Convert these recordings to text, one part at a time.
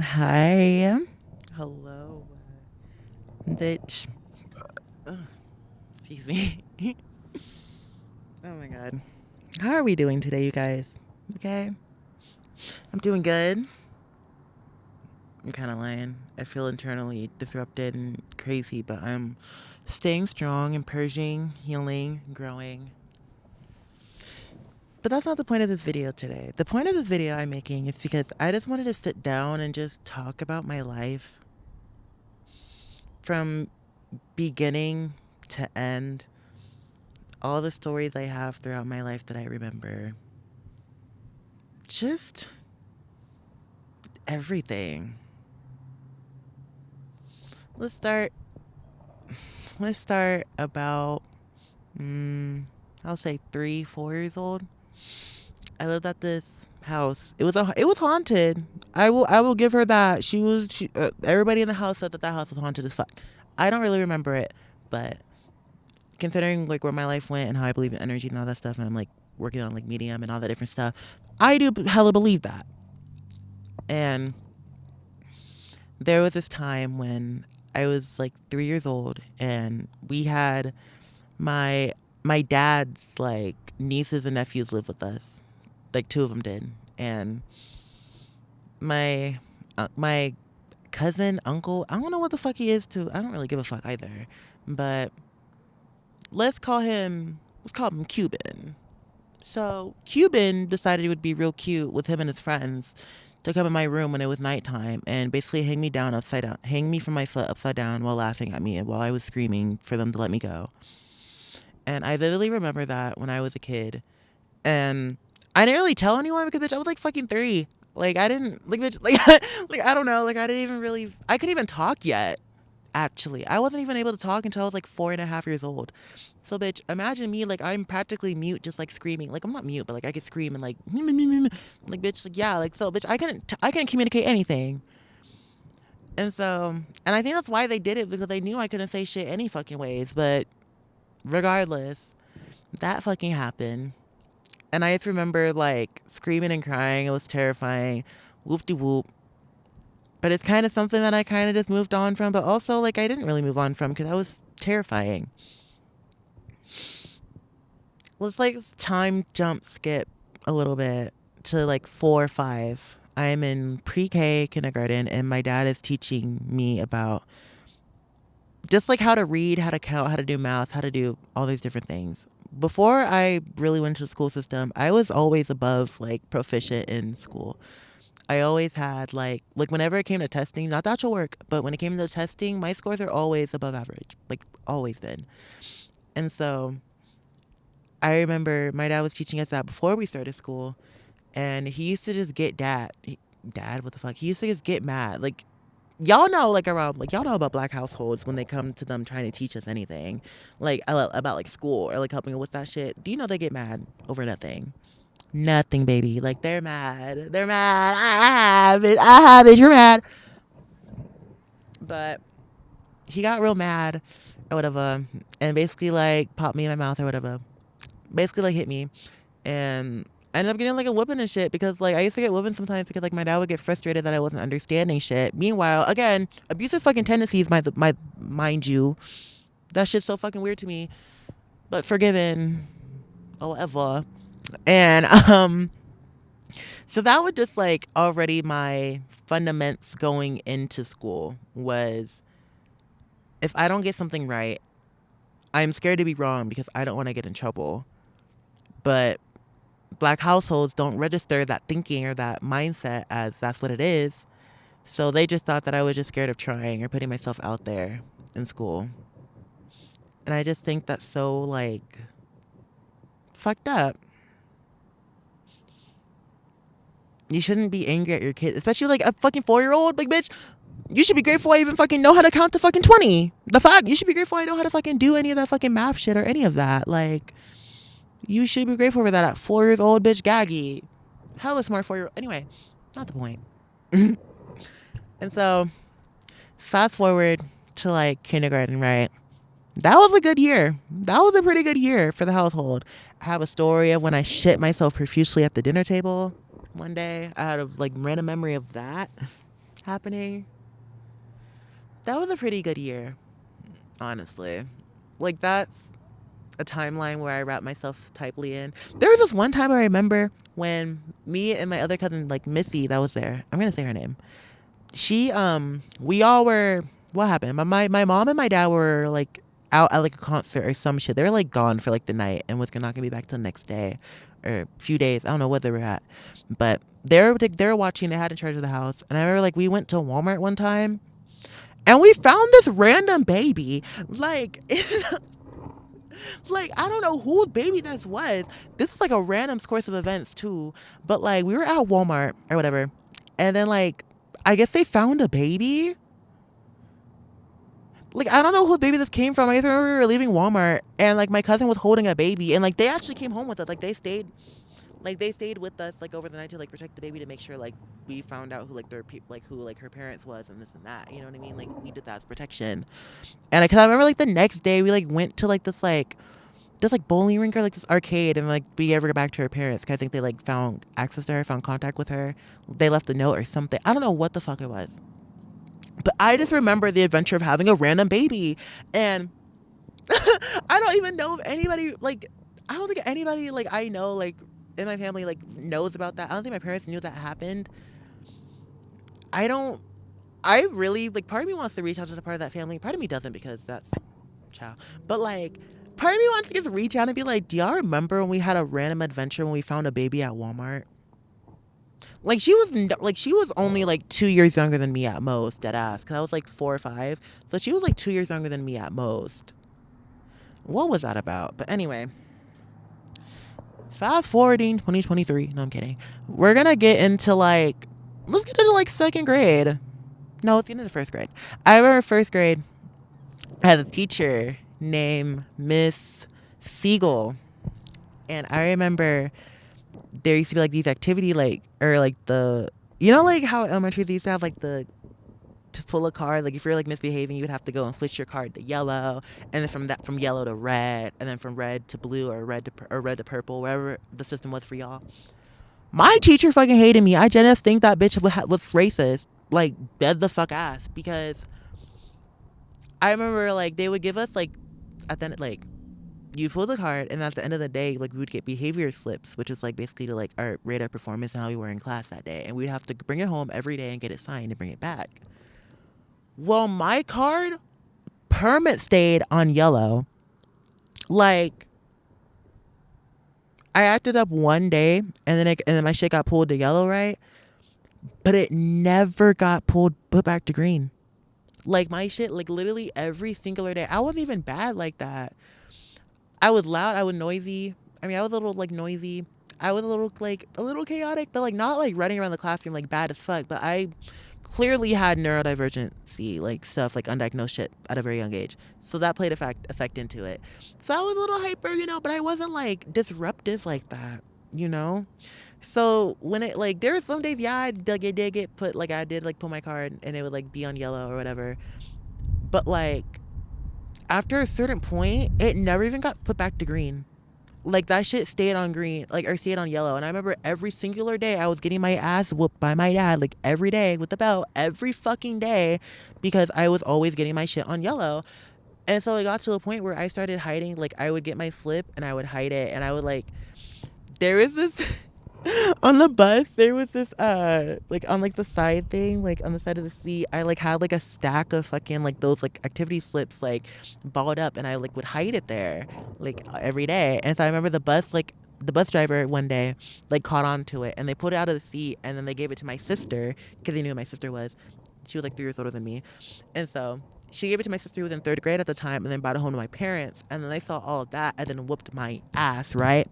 Hi. Hello, bitch. Ugh, excuse me. Oh my god. How are we doing today, you guys? Okay. I'm doing good. I'm kind of lying. I feel internally disrupted and crazy, but I'm staying strong and purging, healing, growing. But that's not the point of this video today. The point of this video I'm making is because I just wanted to sit down and just talk about my life from beginning to end, all the stories I have throughout my life that I remember. Just everything. Let's start. Let's start about, I'll say 3, 4 years old. I lived at this house. It was haunted. I will give her that. Everybody in the house said that house was haunted as fuck. I don't really remember it, but considering like where my life went and how I believe in energy and all that stuff, and I'm like working on like medium and all that different stuff, I do hella believe that. And there was this time when I was like 3 years old, and we had my my dad's like nieces and nephews live with us. Like two of them did, and my cousin, uncle, I don't know what the fuck he is to. I don't really give a fuck either, but let's call him Cuban. So Cuban decided it would be real cute with him and his friends to come in my room when it was nighttime and basically hang me from my foot upside down while laughing at me while I was screaming for them to let me go. And I vividly remember that when I was a kid. And I didn't really tell anyone because bitch, I was like fucking 3. Like I didn't like bitch like like I don't know, like I couldn't even talk yet. Actually, I wasn't even able to talk until I was like 4.5 years old. So, bitch, imagine me like I'm practically mute, just like screaming. Like I'm not mute, but like I could scream and like, like bitch, like yeah, like so, bitch, I couldn't communicate anything. And I think that's why they did it because they knew I couldn't say shit any fucking ways. But regardless, that fucking happened, and I just remember like screaming and crying. It was terrifying, whoop de whoop. But it's kind of something that I kind of just moved on from. But also, like, I didn't really move on from because I was terrifying. Let's like time jump skip a little bit to like 4 or 5. I'm in pre-K kindergarten, and my dad is teaching me about just like how to read, how to count, how to do math, how to do all these different things. Before I really went to the school system, I was always above like proficient in school. I always had like whenever it came to testing, not the actual work, but when it came to testing, my scores are always above average, like always been. And so I remember my dad was teaching us that before we started school, and he used to just get dad, what the fuck? He used to just get mad. Like y'all know, like around, like y'all know about black households when they come to them trying to teach us anything, like about like school or like helping with that shit. Do you know they get mad over nothing? Nothing, baby. Like they're mad. They're mad. I have it. I have it. You're mad. But he got real mad or whatever, and basically like popped me in my mouth or whatever. Basically like hit me, and I ended up getting like a whooping and shit because like I used to get whooping sometimes because like my dad would get frustrated that I wasn't understanding shit. Meanwhile, again, abusive fucking tendencies, my mind you, that shit's so fucking weird to me, but forgiven, or whatever. And so that was just like already my fundamentals going into school was if I don't get something right, I'm scared to be wrong because I don't want to get in trouble. But black households don't register that thinking or that mindset as that's what it is. So they just thought that I was just scared of trying or putting myself out there in school. And I just think that's so like fucked up. You shouldn't be angry at your kid, especially like a fucking 4 year old. Like, bitch, you should be grateful I even fucking know how to count to fucking 20. The fuck? You should be grateful I know how to fucking do any of that fucking math shit or any of that. Like, you should be grateful for that at 4 years old, bitch, gaggy. Hella smart 4 year old. Anyway, not the point. And so, fast forward to like kindergarten, right? That was a good year. That was a pretty good year for the household. I have a story of when I shit myself profusely at the dinner table one day. I had a like random memory of that. happening. That was a pretty good year, honestly. Like, that's a timeline where I wrap myself tightly in. There was this one time I remember when me and my other cousin, like Missy, that was there. I'm gonna say her name. She, we all were. What happened? My mom and my dad were like out at like a concert or some shit. They were like gone for like the night and was not gonna be back till the next day or a few days. I don't know what they were at, but they were watching. They had in charge of the house, and I remember like we went to Walmart one time and we found this random baby. Like, like I don't know whose baby this was. This is like a random course of events too. But like we were at Walmart or whatever, and then like I guess they found a baby. Like I don't know whose baby this came from. I guess I remember we were leaving Walmart and like my cousin was holding a baby and like they actually came home with us. Like they stayed with us like over the night to like protect the baby to make sure like we found out who like who like her parents was and this and that. You know what I mean? Like we did that as protection. And cause I remember like the next day we like went to like this like bowling rink or like this arcade and like we ever got back to her parents. Cause I think they like found access to her, found contact with her. They left a note or something. I don't know what the fuck it was. But I just remember the adventure of having a random baby. And I don't even know if anybody like I don't think anybody like I know like in my family like knows about that. I don't think my parents knew that happened. I don't I really like part of me wants to reach out to the part of that family. Part of me doesn't because that's child. But like part of me wants to just reach out and be like, do y'all remember when we had a random adventure when we found a baby at Walmart? Like she was only like 2 years younger than me at most, dead ass. Cause I was like 4 or 5, so she was like 2 years younger than me at most. What was that about? But anyway, fast forwarding 2023. No, I'm kidding. We're gonna get into like let's get into like second grade. No, let's get into first grade. I remember first grade. I had a teacher named Miss Siegel, and I remember there used to be like these activity like or like the like how elementary they used to have like the to pull a card, like if you're like misbehaving you would have to go and switch your card to yellow, and then from yellow to red, and then from red to blue or red to purple, wherever the system was for y'all. My teacher fucking hated me. I just think that bitch was racist, like dead the fuck ass, because I remember like they would give us like at the end like you pull the card, and at the end of the day, like we would get behavior slips, which is like basically to like our rate our performance and how we were in class that day, and we'd have to bring it home every day and get it signed and bring it back. Well, my card permit stayed on yellow. Like I acted up one day, and then my shit got pulled to yellow, right? But it never got put back to green. Like my shit, like literally every singular day. I wasn't even bad like that. I was loud. I was noisy. I mean, I was a little like noisy. I was a little chaotic, but like not like running around the classroom like bad as fuck. But I clearly had neurodivergency, like stuff like undiagnosed shit at a very young age. So that played effect into it. So I was a little hyper, but I wasn't like disruptive like that, you know. So when it like there were some days, yeah, I did get put like I did like put my card and it would like be on yellow or whatever. But like after a certain point, it never even got put back to green. Like that shit stayed on green, like or stayed on yellow. And I remember every singular day I was getting my ass whooped by my dad, like every day with the belt, every fucking day, because I was always getting my shit on yellow. And so it got to a point where I started hiding. Like I would get my slip and I would hide it, and I would like there was this on the bus there was this like on like the side thing, like on the side of the seat, I like had like a stack of fucking like those like activity slips like balled up, and I like would hide it there like every day. And so I remember the bus driver one day like caught on to it, and they pulled it out of the seat, and then they gave it to my sister because they knew who my sister was. She was like 3 years older than me, and so she gave it to my sister who was in 3rd grade at the time, and then brought it home to my parents, and then they saw all of that and then whooped my ass, right?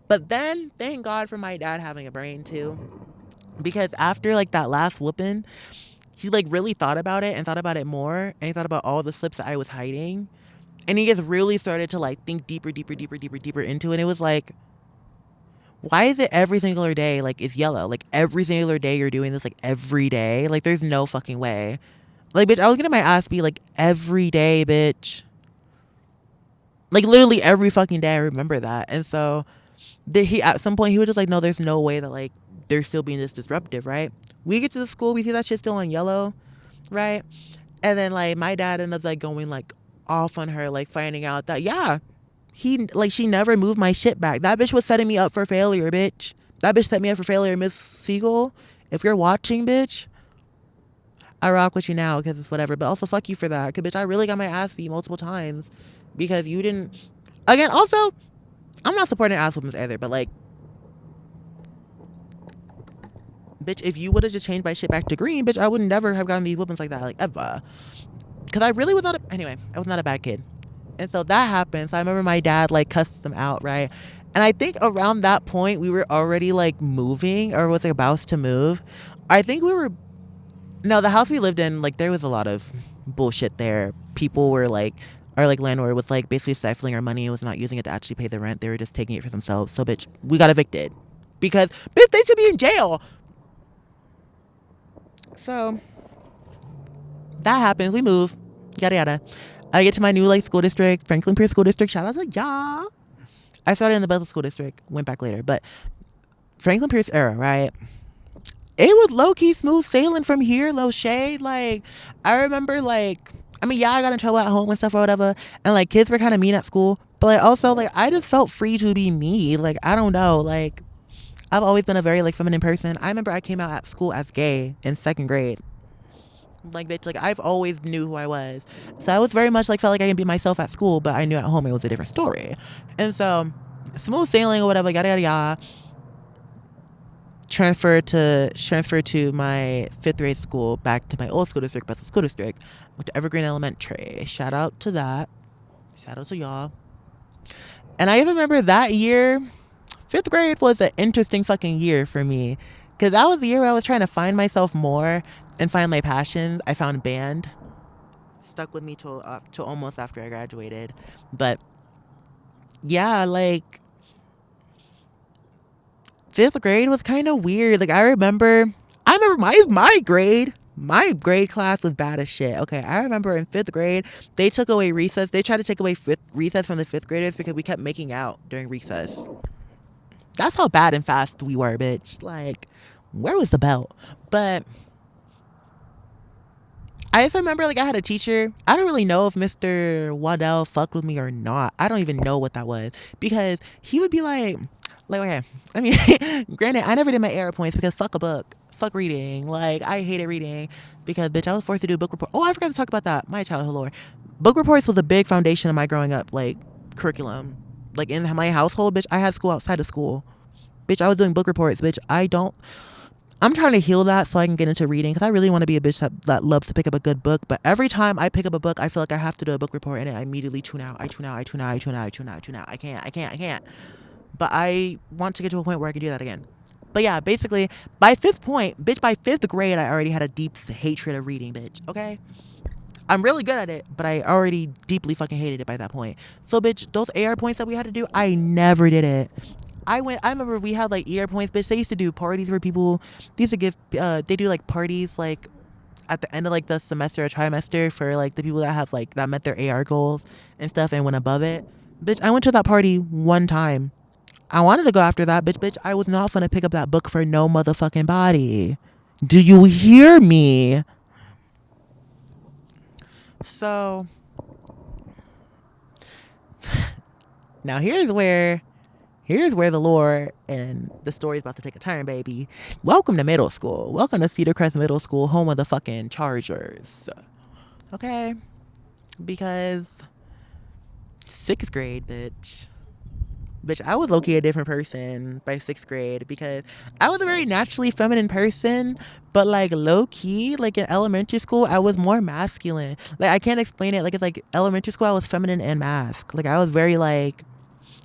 But then, thank God for my dad having a brain too. Because after like that last whooping, he like really thought about it and thought about it more. And he thought about all the slips that I was hiding. And he just really started to like think deeper into it. And it was like, why is it every singular day like it's yellow? Like every singular day you're doing this like every day? Like there's no fucking way. Like bitch, I was getting my ass beat like every day, bitch. Like literally every fucking day. I remember that. And so he at some point he was just like, no, there's no way that like they're still being this disruptive, right? We get to the school, we see that shit still on yellow, right? And then like my dad ends up like going like off on her, like finding out that she never moved my shit back. That bitch was setting me up for failure, bitch. That bitch set me up for failure, Miss Siegel. If you're watching, bitch, I rock with you now because it's whatever. But also fuck you for that, cause bitch, I really got my ass beat multiple times because you didn't. Again, also, I'm not supporting ass whoopings either, but like, bitch, if you would have just changed my shit back to green, bitch, I would never have gotten these whoopings like that, like ever. Cause I really was not. Anyway, I was not a bad kid. And so that happened. So I remember my dad like cussed them out, right? And I think around that point we were already like moving or was about to move. I think we were no, the house we lived in, like there was a lot of bullshit there. People were like our like landlord was like basically stifling our money and was not using it to actually pay the rent. They were just taking it for themselves. So bitch, we got evicted. Because bitch, they should be in jail. So that happens. We move. Yada yada. I get to my new like school district, Franklin Pierce School District. Shout out to y'all. I started in the Bethel School District, went back later, but Franklin Pierce era, right? It was low key smooth sailing from here, low shade. Like I remember, like I mean, yeah, I got in trouble at home and stuff or whatever, and like kids were kind of mean at school, but like also like I just felt free to be me. Like I don't know, like I've always been a very like feminine person. I remember I came out at school as gay in second grade. Like bitch, like I've always knew who I was, so I was very much like felt like I can be myself at school, but I knew at home it was a different story. And so smooth sailing or whatever, yada yada yada. Transferred to my fifth grade school, back to my old school district, Bethel School District. Went to Evergreen Elementary. Shout out to that. Shout out to y'all. And I even remember that year, fifth grade was an interesting fucking year for me, because that was the year where I was trying to find myself more and find my passions. I found band. Stuck with me till almost after I graduated. But yeah, like fifth grade was kind of weird. Like I remember my grade class was bad as shit. Okay, I remember in fifth grade they took away recess. They tried to take away recess from the fifth graders because we kept making out during recess. That's how bad and fast we were, bitch. Like, where was the belt? But I just remember like I had a teacher. I don't really know if Mr. Waddell fucked with me or not. I don't even know what that was, because he would be like okay. I mean, granted, I never did my error points because fuck a book, fuck reading. Like I hated reading because bitch, I was forced to do book report. Oh, I forgot to talk about that. My childhood lore. Book reports was a big foundation of my growing up like curriculum. Like in my household, bitch, I had school outside of school. Bitch, I was doing book reports. Bitch, I'm trying to heal that so I can get into reading, because I really want to be a bitch that loves to pick up a good book. But every time I pick up a book, I feel like I have to do a book report, and I immediately tune out. I tune out. I can't. But I want to get to a point where I can do that again. But yeah, basically, by fifth grade, I already had a deep hatred of reading, bitch. Okay? I'm really good at it, but I already deeply fucking hated it by that point. So, bitch, those AR points that we had to do, I never did it. I remember we had like ER points, bitch. They used to do parties for people. They used to give, they do like parties like at the end of like the semester or trimester for like the people that have like, that met their AR goals and stuff and went above it. Bitch, I went to that party one time. I wanted to go after that, bitch. I was not gonna pick up that book for no motherfucking body. Do you hear me? So, now here's where the lore and the story is about to take a turn, baby. Welcome to middle school. Welcome to Cedar Crest Middle School, home of the fucking Chargers. Okay? Because sixth grade, bitch. Bitch, I was low-key a different person by sixth grade, because I was a very naturally feminine person, but like low-key, like in elementary school, I was more masculine. Like I can't explain it. Like it's like elementary school, I was feminine and masc. Like I was very like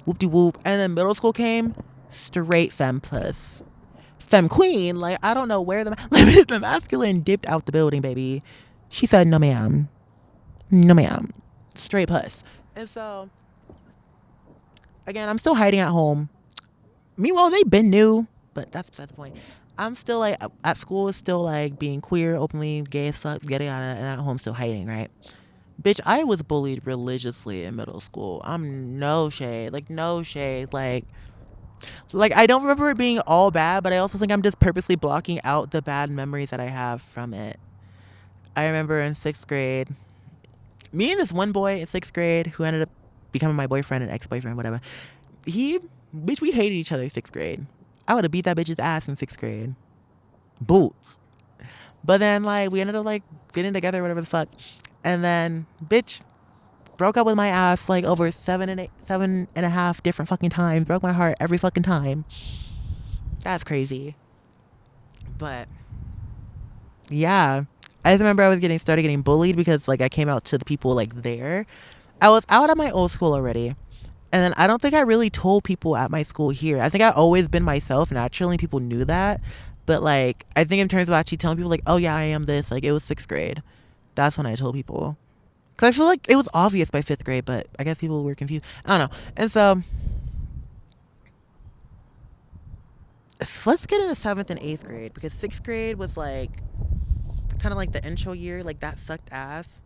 whoop-de-whoop. And then middle school came, straight femme puss. Femme queen. Like, I don't know where the masculine dipped out the building, baby. She said, no, ma'am. No, ma'am. Straight puss. And so, again, I'm still hiding at home. Meanwhile, they've been new, but that's beside the point. I'm still, like, at school, is still, like, being queer, openly gay as fuck, yada yada, and at home still hiding, right? Bitch, I was bullied religiously in middle school. I'm no shade. Like, no shade. Like, Like, I don't remember it being all bad, but I also think I'm just purposely blocking out the bad memories that I have from it. I remember in 6th grade, me and this one boy in 6th grade who ended up becoming my boyfriend and ex-boyfriend, whatever. He, bitch, we hated each other in 6th grade. I would have beat that bitch's ass in 6th grade. Boots. But then, like, we ended up, like, getting together, whatever the fuck. And then, bitch broke up with my ass, like, over 7.5 different fucking times. Broke my heart every fucking time. That's crazy. But, yeah. I just remember I was started getting bullied because, like, I came out to the people, like, there. I was out at my old school already. And then I don't think I really told people at my school here. I think I always been myself naturally. People knew that. But, like, I think in terms of actually telling people, like, oh, yeah, I am this. Like, it was 6th grade. That's when I told people. Because I feel like it was obvious by 5th grade, but I guess people were confused. I don't know. And so, let's get into 7th and 8th grade. Because 6th grade was, like, kind of like the intro year. Like, that sucked ass.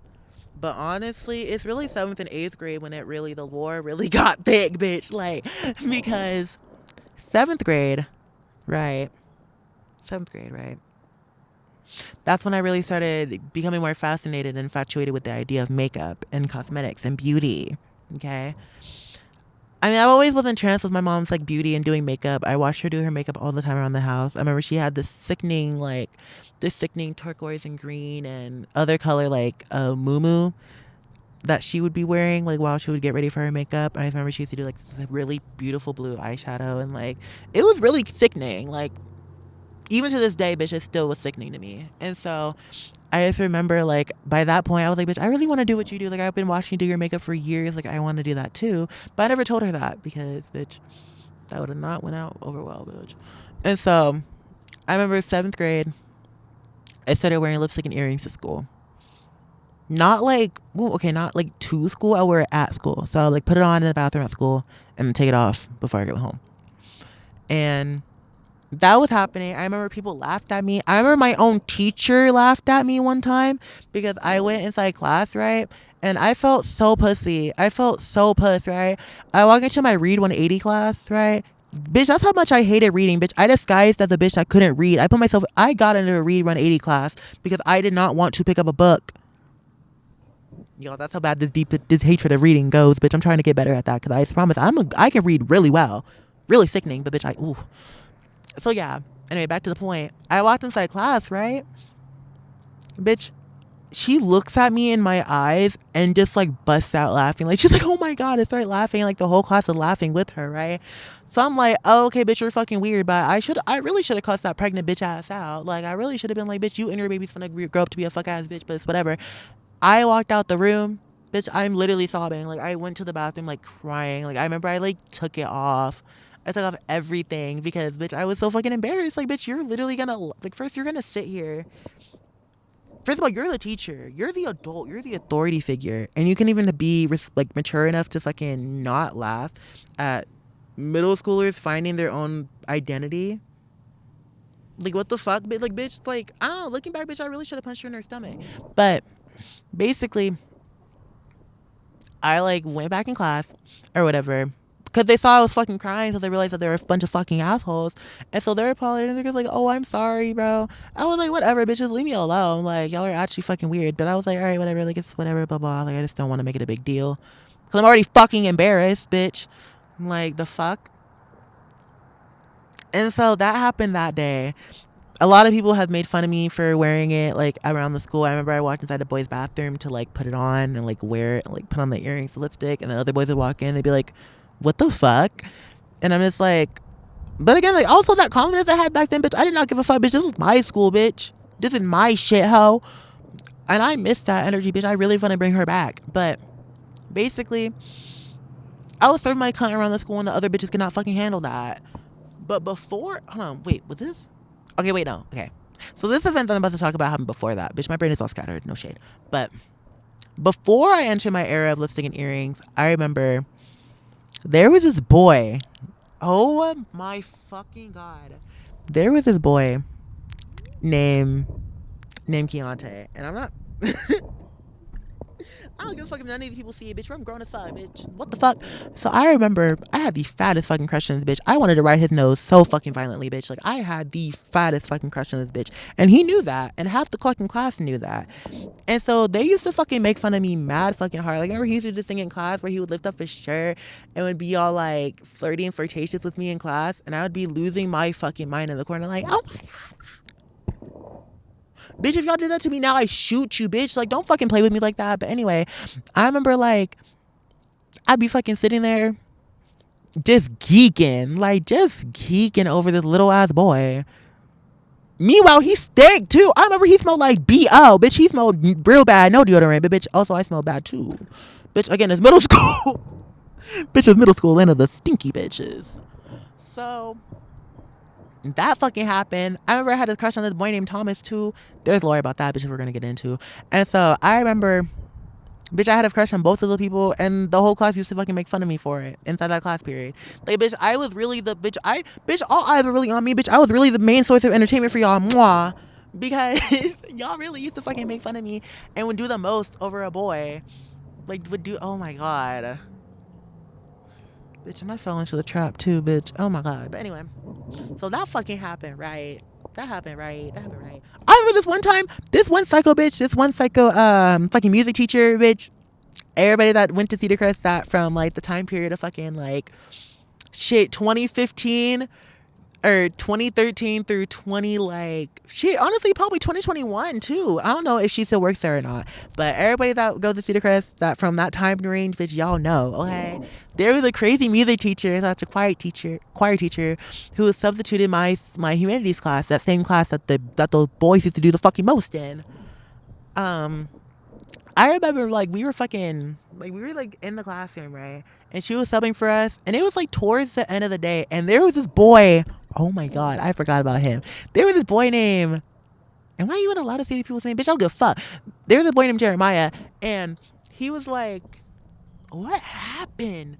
But honestly, it's really 7th and 8th grade when the war really got thick, bitch. Like, because 7th grade, right? 7th grade, right? That's when I really started becoming more fascinated and infatuated with the idea of makeup and cosmetics and beauty. Okay. I mean, I always was entranced with my mom's like beauty and doing makeup. I watched her do her makeup all the time around the house. I remember she had this sickening turquoise and green and other color like muumuu that she would be wearing like while she would get ready for her makeup. I remember she used to do like this really beautiful blue eyeshadow and like it was really sickening. Like even to this day, bitch, it still was sickening to me. And so I just remember like by that point I was like, bitch, I really want to do what you do. Like I've been watching you do your makeup for years. Like I want to do that too. But I never told her that because bitch, that would have not went out over well, bitch. And so I remember 7th grade, I started wearing lipstick and earrings to school. Not like, well, okay, not like to school. I wear it at school. So I like put it on in the bathroom at school and then take it off before I go home. And that was happening. I remember people laughed at me. I remember my own teacher laughed at me one time because I went inside class, right? And I felt so pussy. I felt so puss, right? I walked into my Read 180 class, right? Bitch, that's how much I hated reading, bitch. I disguised as a bitch that couldn't read. I got into a Read 180 class because I did not want to pick up a book. Yo, that's how bad this hatred of reading goes, bitch. I'm trying to get better at that because I promise I can read really well. Really sickening, but bitch, ooh. So yeah, anyway, back to the point. I walked inside class, right? Bitch, she looks at me in my eyes and just like busts out laughing. Like she's like, oh my God, I started laughing. Like the whole class is laughing with her, right? So I'm like, oh, okay, bitch, you're fucking weird. But I really should have cussed that pregnant bitch ass out. Like I really should have been like, bitch, you and your baby's gonna grow up to be a fuck ass bitch, but it's whatever. I walked out the room. Bitch, I'm literally sobbing. Like I went to the bathroom like crying. Like I remember I like took it off. I took off everything because, bitch, I was so fucking embarrassed. Like, bitch, you're literally gonna, like, first you're gonna sit here. First of all, you're the teacher. You're the adult. You're the authority figure. And you can even be, like, mature enough to fucking not laugh at middle schoolers finding their own identity. Like, what the fuck? Like, bitch, like, I don't know. Looking back, bitch, I really should have punched her in her stomach. But, basically, I, like, went back in class or whatever. Because they saw I was fucking crying, so they realized that they were a bunch of fucking assholes. And so they're apologizing. They're just like, oh, I'm sorry, bro. I was like, whatever, bitch, just leave me alone. Like, y'all are actually fucking weird. But I was like, all right, whatever. Like, it's whatever, blah, blah. Like, I just don't want to make it a big deal. Because I'm already fucking embarrassed, bitch. Like, the fuck? And so that happened that day. A lot of people have made fun of me for wearing it, like, around the school. I remember I walked inside the boys' bathroom to, like, put it on and, like, wear it, and, like, put on the earrings, the lipstick. And the other boys would walk in. They'd be like, what the fuck? And I'm just like, but again, like also that confidence I had back then, bitch, I did not give a fuck, bitch. This was my school, bitch. This is my shit, hoe. And I miss that energy, bitch. I really want to bring her back. But basically, I was serving my cunt around the school and the other bitches could not fucking handle that. But before, hold on, wait, was this? Okay, wait, no, okay. So this event that I'm about to talk about happened before that. Bitch, my brain is all scattered, no shade. But before I entered my era of lipstick and earrings, I remember there was this boy. Oh my fucking God. There was this boy named Keontae. And I'm not I don't give a fuck if none of these people see it, bitch. I'm grown as fuck, bitch. What the fuck? So I remember I had the fattest fucking crush on this bitch. I wanted to ride his nose so fucking violently, bitch. Like, I had the fattest fucking crush on this bitch. And he knew that. And half the fucking class knew that. And so they used to fucking make fun of me mad fucking hard. Like, I remember he used to do this thing in class where he would lift up his shirt and would be all like flirty and flirtatious with me in class. And I would be losing my fucking mind in the corner, like, oh my God. Bitch, if y'all did that to me now, I shoot you, bitch. Like, don't fucking play with me like that. But anyway, I remember, like, I'd be fucking sitting there just geeking, over this little ass boy. Meanwhile, he stank too. I remember he smelled like B.O. Bitch, he smelled real bad. No deodorant, but bitch, also I smell bad too. Bitch, again, it's middle school. Bitch, it's middle school, land of the stinky bitches. So that fucking happened. I remember I had a crush on this boy named Thomas too. There's lore about that, bitch, if we're gonna get into. And so I remember, bitch, I had a crush on both of the people, and the whole class used to fucking make fun of me for it inside that class period. Like, bitch, I was really the bitch. Bitch, all eyes were really on me, bitch. I was really the main source of entertainment for y'all, mwah, because y'all really used to fucking make fun of me and would do the most over a boy. Like, would do, oh my God. Bitch, and I fell into the trap too, bitch. Oh my God. But anyway, so that fucking happened, right? That happened, right? I remember this one time, this one psycho fucking music teacher, bitch. Everybody that went to Cedar Crest, that from like the time period of fucking like shit 2015 or 2013 through 20, like shit, honestly probably 2021 too. I don't know if she still works there or not, but everybody that goes to Cedar Crest that from that time range, bitch, y'all know, okay? There was a crazy music teacher, that's a choir teacher who was substituted my humanities class, that same class that those boys used to do the fucking most in. I remember, like, we were like in the classroom, right? And she was subbing for us, and it was like towards the end of the day, and there was this boy. Oh my God, I forgot about him. There was this boy named, am I even allowed to say people's name? Bitch, I don't give a fuck. There was a boy named Jeremiah, and he was like, what happened?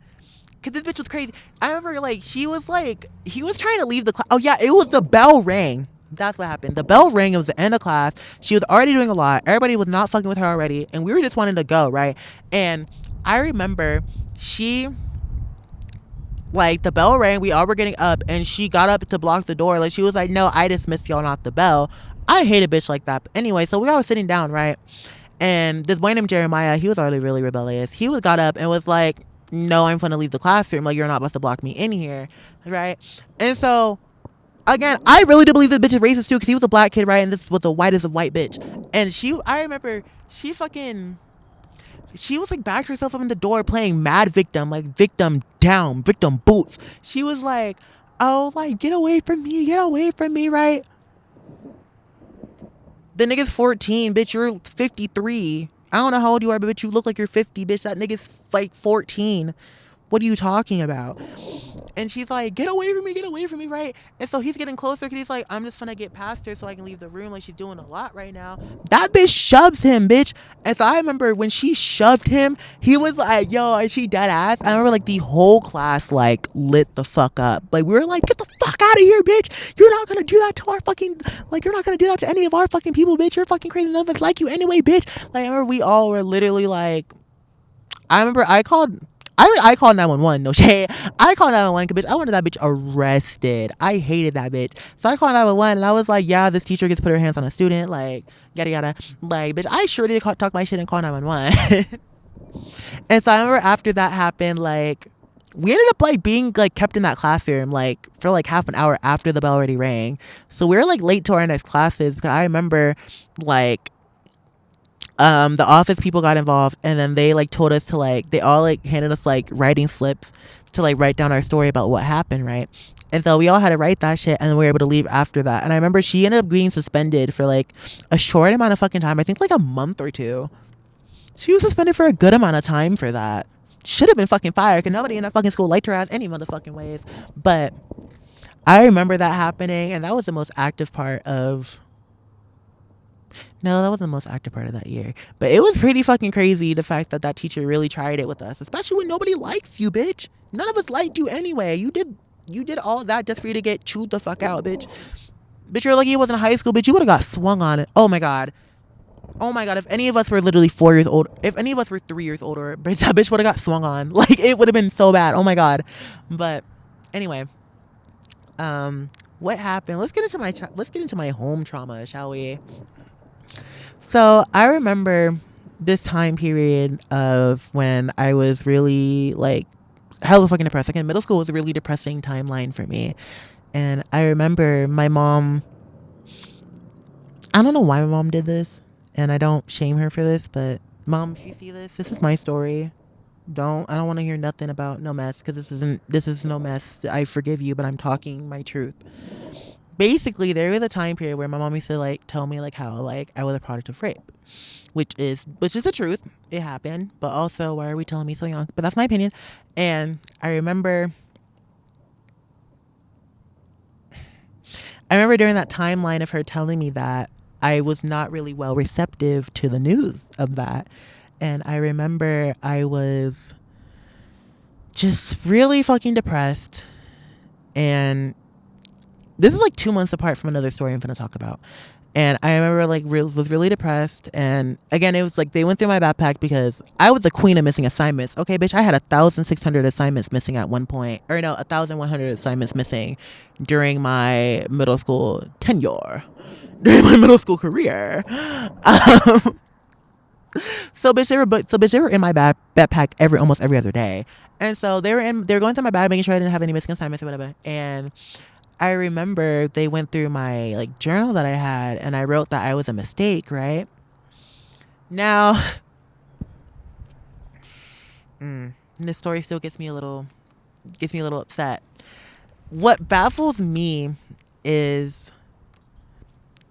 Because this bitch was crazy. I remember, like, he was trying to leave the class. Oh yeah, it was the bell rang. That's what happened. The bell rang. It was the end of class. She was already doing a lot. Everybody was not fucking with her already. And we were just wanting to go, right? And I remember the bell rang. We all were getting up. And she got up to block the door. Like, she was like, no, I dismissed y'all, not the bell. I hate a bitch like that. But anyway, so we all were sitting down, right? And this boy named Jeremiah, he was already really rebellious. He got up and was like, no, I'm going to leave the classroom. Like, you're not supposed to block me in here, right? And so again, I really do believe this bitch is racist too, because he was a black kid, right? And this was the whitest of white bitch. And I remember she was like backed herself up in the door playing mad victim, like victim down, victim boots. She was like, oh, like, get away from me, right? The nigga's 14, bitch, you're 53. I don't know how old you are, but bitch, you look like you're 50, bitch. That nigga's like 14. What are you talking about? And she's like, get away from me, right? And so he's getting closer because he's like, I'm just gonna get past her so I can leave the room. Like, she's doing a lot right now. That bitch shoves him, bitch. And so I remember when she shoved him, he was like, yo, is she dead ass? I remember, like, the whole class, like, lit the fuck up. Like, we were like, get the fuck out of here, bitch. You're not gonna do that to our fucking, like, you're not gonna do that to any of our fucking people, bitch. You're fucking crazy. None of us like you anyway, bitch. Like, I remember we all were literally like, I called 911. No shade. I called 911 because, bitch, I wanted that bitch arrested. I hated that bitch. So I called 911 and I was like, yeah, this teacher gets to put her hands on a student. Like, yada, yada. Like, bitch, I sure did talk my shit and call 911. And so I remember after that happened, like, we ended up, like, being, like, kept in that classroom, like, for, like, half an hour after the bell already rang. So we were, like, late to our next classes because I remember, like, the office people got involved, and then they, like, told us to, like, they all, like, handed us, like, writing slips to, like, write down our story about what happened, right? And so we all had to write that shit, and then we were able to leave after that. And I remember she ended up being suspended for, like, a short amount of fucking time. I think, like, a month or two. She was suspended for a good amount of time for that. Should have been fucking fired, because nobody in that fucking school liked her ass any motherfucking ways. But I remember that happening, and that was the most active part of... No, that wasn't the most active part of that year. But it was pretty fucking crazy, the fact that teacher really tried it with us. Especially when nobody likes you, bitch. None of us liked you anyway. You did all of that just for you to get chewed the fuck out, bitch. Bitch, you're lucky it wasn't high school, bitch. You would have got swung on it. Oh my God. Oh my God, if any of us were literally 4 years old, if any of us were 3 years older, bitch, that bitch would have got swung on. Like, it would have been so bad. Oh my God. But anyway, what happened? Let's get into my home trauma, shall we? So I remember this time period of when I was really like hella fucking depressed. Like in middle school was a really depressing timeline for me. And I remember my mom, I don't know why my mom did this, and I don't shame her for this, but mom, if you see this, this is my story. I don't want to hear nothing about no mess, because this is no mess. I forgive you, but I'm talking my truth. Basically, there was a time period where my mom used to like tell me like how like I was a product of rape, which is the truth. It happened, but also why are we telling me so young? But that's my opinion. And I remember during that timeline of her telling me that, I was not really well receptive to the news of that. And I remember I was just really fucking depressed. And this is like 2 months apart from another story I'm going to talk about. And I remember like was really depressed. And again, it was like they went through my backpack because I was the queen of missing assignments. Okay, bitch, I had 1,600 assignments missing at one point. Or no, 1,100 assignments missing during my middle school tenure. During my middle school career. So bitch, they were in my backpack almost every other day. And so they were going through my bag, making sure I didn't have any missing assignments or whatever. And I remember they went through my like journal that I had, and I wrote that I was a mistake, right? Now, this story still gets me a little upset. What baffles me is,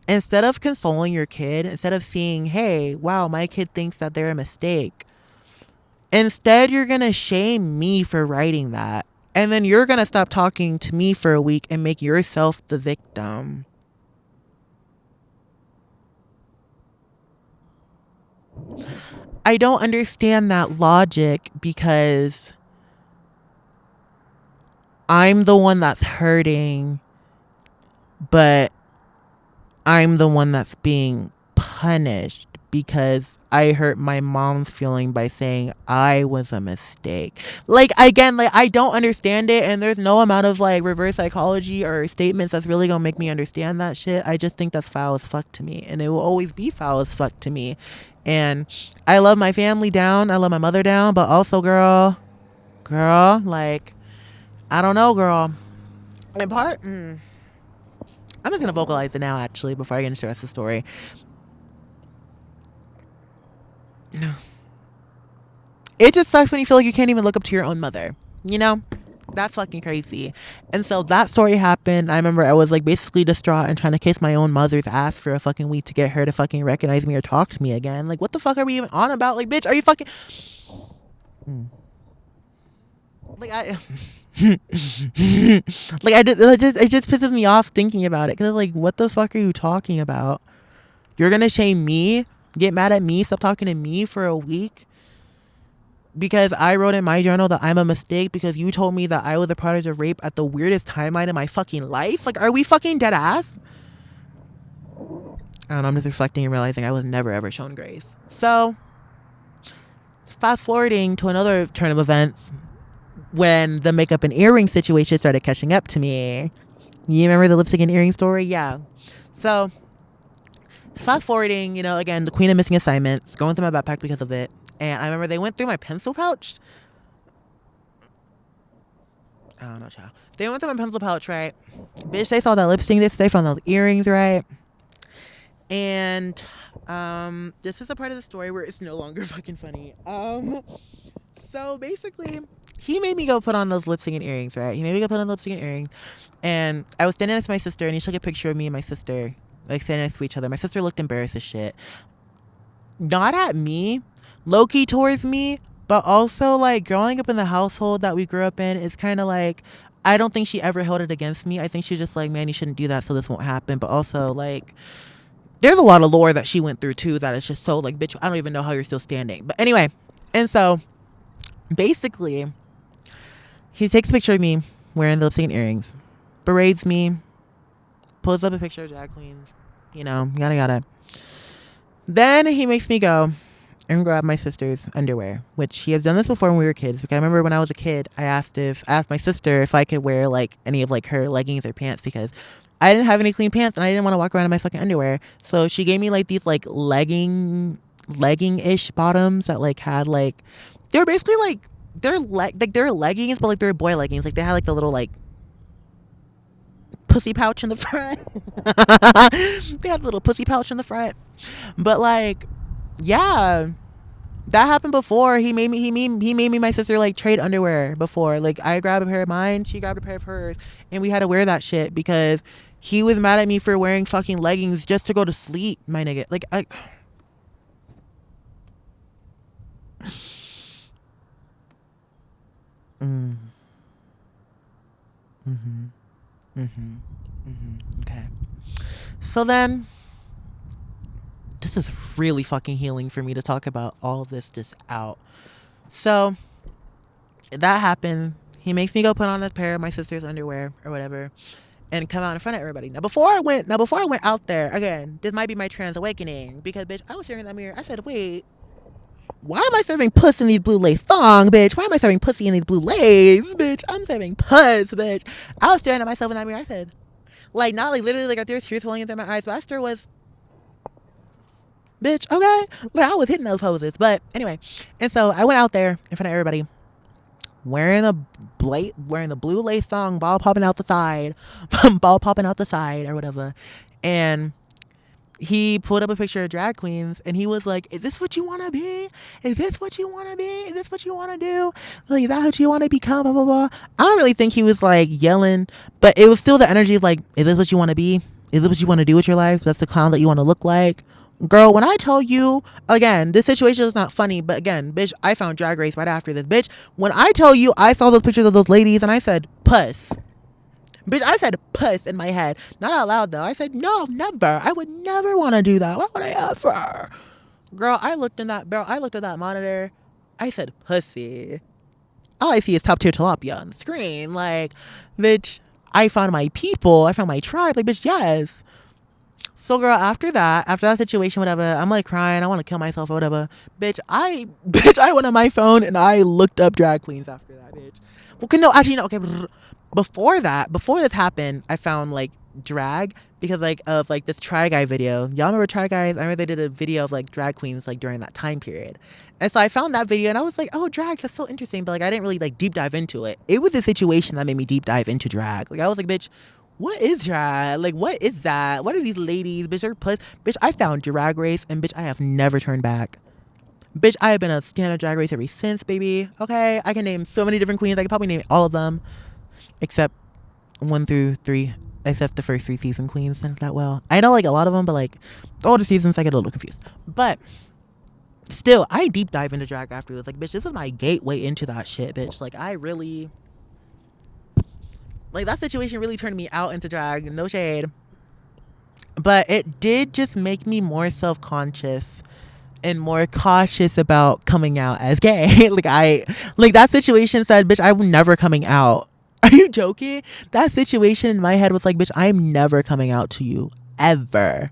instead of consoling your kid, instead of seeing, hey, wow, my kid thinks that they're a mistake, instead you're gonna shame me for writing that. And then you're going to stop talking to me for a week and make yourself the victim. I don't understand that logic, because I'm the one that's hurting, but I'm the one that's being punished because I hurt my mom's feeling by saying I was a mistake. Like, again, like, I don't understand it, and there's no amount of like reverse psychology or statements that's really gonna make me understand that shit. I just think that's foul as fuck to me, and it will always be foul as fuck to me. And I love my family down, I love my mother down, but also, girl, like, I don't know, girl. In part, I'm just gonna vocalize it now, actually, before I get into the rest of the story. No. It just sucks when you feel like you can't even look up to your own mother. You know? That's fucking crazy. And so that story happened. I remember I was like basically distraught and trying to kiss my own mother's ass for a fucking week to get her to fucking recognize me or talk to me again. Like, what the fuck are we even on about? Like, bitch, are you fucking... Like, it just pisses me off thinking about it. Because, like, what the fuck are you talking about? You're gonna shame me? Get mad at me? Stop talking to me for a week? Because I wrote in my journal that I'm a mistake because you told me that I was a product of rape at the weirdest timeline in my fucking life? Like, are we fucking dead ass? I don't know, I'm just reflecting and realizing I was never ever shown grace. So, fast forwarding to another turn of events, when the makeup and earring situation started catching up to me. You remember the lipstick and earring story? Yeah. So, fast forwarding, you know, again, the queen of missing assignments, going through my backpack because of it. And I remember they went through my pencil pouch. I don't know, child. They went through my pencil pouch, right? Bitch, they saw that lipstick. They found those earrings, right? And this is a part of the story where it's no longer fucking funny. So basically, he made me go put on those lipstick and earrings, right? He made me go put on lipstick and earrings. And I was standing next to my sister, and he took a picture of me and my sister, like, standing next to each other. My sister looked embarrassed as shit. Not at me, low-key towards me, but also, like, growing up in the household that we grew up in, it's kind of like, I don't think she ever held it against me. I think she was just like, man, you shouldn't do that, so this won't happen. But also, like, there's a lot of lore that she went through, too, that is just so, like, bitch, I don't even know how you're still standing. But anyway, and so, basically, he takes a picture of me wearing the lipstick and earrings, berates me, pulls up a picture of drag queens, you know, yada, yada. Then he makes me go and grab my sister's underwear, which he has done this before when we were kids. Because I remember when I was a kid, I asked my sister if I could wear like any of like her leggings or pants because I didn't have any clean pants and I didn't want to walk around in my fucking underwear. So she gave me like these like legging-ish bottoms that like had like they were basically like they're leggings, but like they're boy leggings. Like they had like the little like pussy pouch in the front. They had a little pussy pouch in the front. But like, yeah, that happened before. He made me my sister like trade underwear before. Like I grabbed a pair of mine, she grabbed a pair of hers, and we had to wear that shit because he was mad at me for wearing fucking leggings just to go to sleep, my nigga. Like I mm, mhm. Mhm. Mhm. Okay. So then this is really fucking healing for me to talk about all of this just out. So that happened. He makes me go put on a pair of my sister's underwear or whatever and come out in front of everybody. Before I went out there, again, this might be my trans awakening because bitch, I was staring in that mirror. I said, "Wait, why am I serving puss in these blue lace thongs, bitch? Why am I serving pussy in these blue lace, bitch? I'm serving puss, bitch." I was staring at myself in that mirror. I said, like, not like literally like there was tears rolling into my eyes, but I still was, bitch, okay? Like I was hitting those poses. But anyway, and so I went out there in front of everybody wearing the blue lace thong, ball popping out the side, ball popping out the side or whatever. And he pulled up a picture of drag queens and he was like, "Is this what you want to be? Is this what you want to be? Is this what you want to do? Like, is that what you want to become? Blah, blah, blah." I don't really think he was like yelling, but it was still the energy of like, "Is this what you want to be? Is this what you want to do with your life? That's the clown that you want to look like?" Girl, when I tell you, again, this situation is not funny, but again, bitch, I found Drag Race right after this. Bitch, when I tell you I saw those pictures of those ladies and I said, puss. Bitch, I said puss in my head. Not out loud, though. I said, no, never. I would never want to do that. Why would I ever? Girl, I looked at that monitor. I said, pussy. All I see is top tier tilapia on the screen. Like, bitch, I found my people. I found my tribe. Like, bitch, yes. So girl, after that situation, whatever, I'm like crying, I want to kill myself or whatever. Bitch, I went on my phone and I looked up drag queens after that, bitch. Well, no, actually, no, okay. Before this happened, I found like drag because like of like this Try Guy video. Y'all remember Try Guys? I remember they did a video of like drag queens like during that time period. And so I found that video and I was like, oh, drag, that's so interesting. But like I didn't really like deep dive into it. It was a situation that made me deep dive into drag. Like I was like, bitch, what is drag? Like, what is that? What are these ladies? Bitch, they're puss. Bitch, I found Drag Race and bitch, I have never turned back. Bitch, I have been a stand of Drag Race ever since, baby. Okay, I can name so many different queens. I can probably name all of them except 1 through 3, except the first 3 season queens. Not that well. I know like a lot of them, but like the older seasons, I get a little confused. But still, I deep dive into drag afterwards. Like, bitch, this is my gateway into that shit, bitch. Like, I really, like, that situation really turned me out into drag. No shade. But it did just make me more self-conscious and more cautious about coming out as gay. Like that situation said, bitch, I'm never coming out. Are you joking? That situation in my head was like, bitch, I'm never coming out to you ever.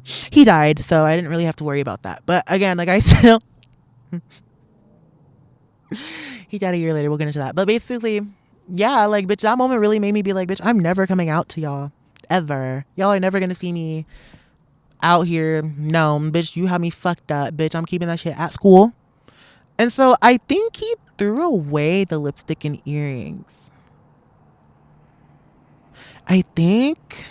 He died, so I didn't really have to worry about that. But again, like I still he died a year later. We'll get into that. But basically, yeah, like bitch, that moment really made me be like, bitch, I'm never coming out to y'all ever. Y'all are never gonna see me out here. No, bitch, you have me fucked up, bitch. I'm keeping that shit at school. And so I think he threw away the lipstick and earrings. I think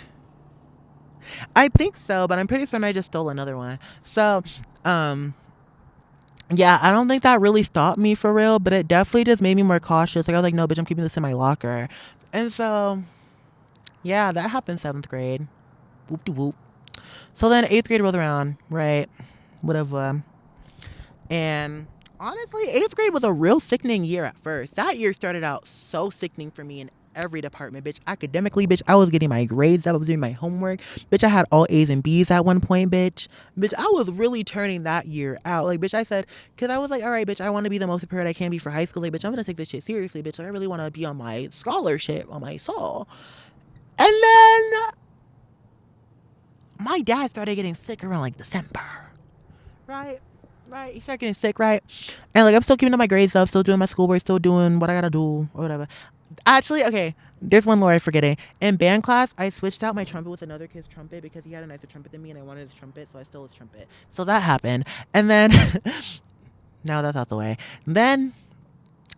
so, but I'm pretty certain I just stole another one. So, yeah, I don't think that really stopped me for real, but it definitely just made me more cautious. Like I was like, no, bitch, I'm keeping this in my locker. And so, yeah, that happened 7th grade. Whoop de whoop. So then 8th grade rolled around, right? Whatever. And honestly, 8th grade was a real sickening year at first. That year started out so sickening for me in every department, bitch. Academically, bitch, I was getting my grades up. I was doing my homework. Bitch, I had all A's and B's at one point, bitch. Bitch, I was really turning that year out. Like, bitch, I said, because I was like, all right, bitch, I want to be the most prepared I can be for high school. Like, bitch, I'm going to take this shit seriously, bitch. Like, I really want to be on my scholarship, on my soul. And then my dad started getting sick around like December. right? Right. You start getting sick, right? And like I'm still keeping up my grades up, still doing my schoolwork, still doing what I gotta do or whatever. Actually, okay, there's one lore I'm forgetting. In band class, I switched out my trumpet with another kid's trumpet because he had a nicer trumpet than me and I wanted his trumpet, so I stole his trumpet. So that happened. And then now that's out the way. Then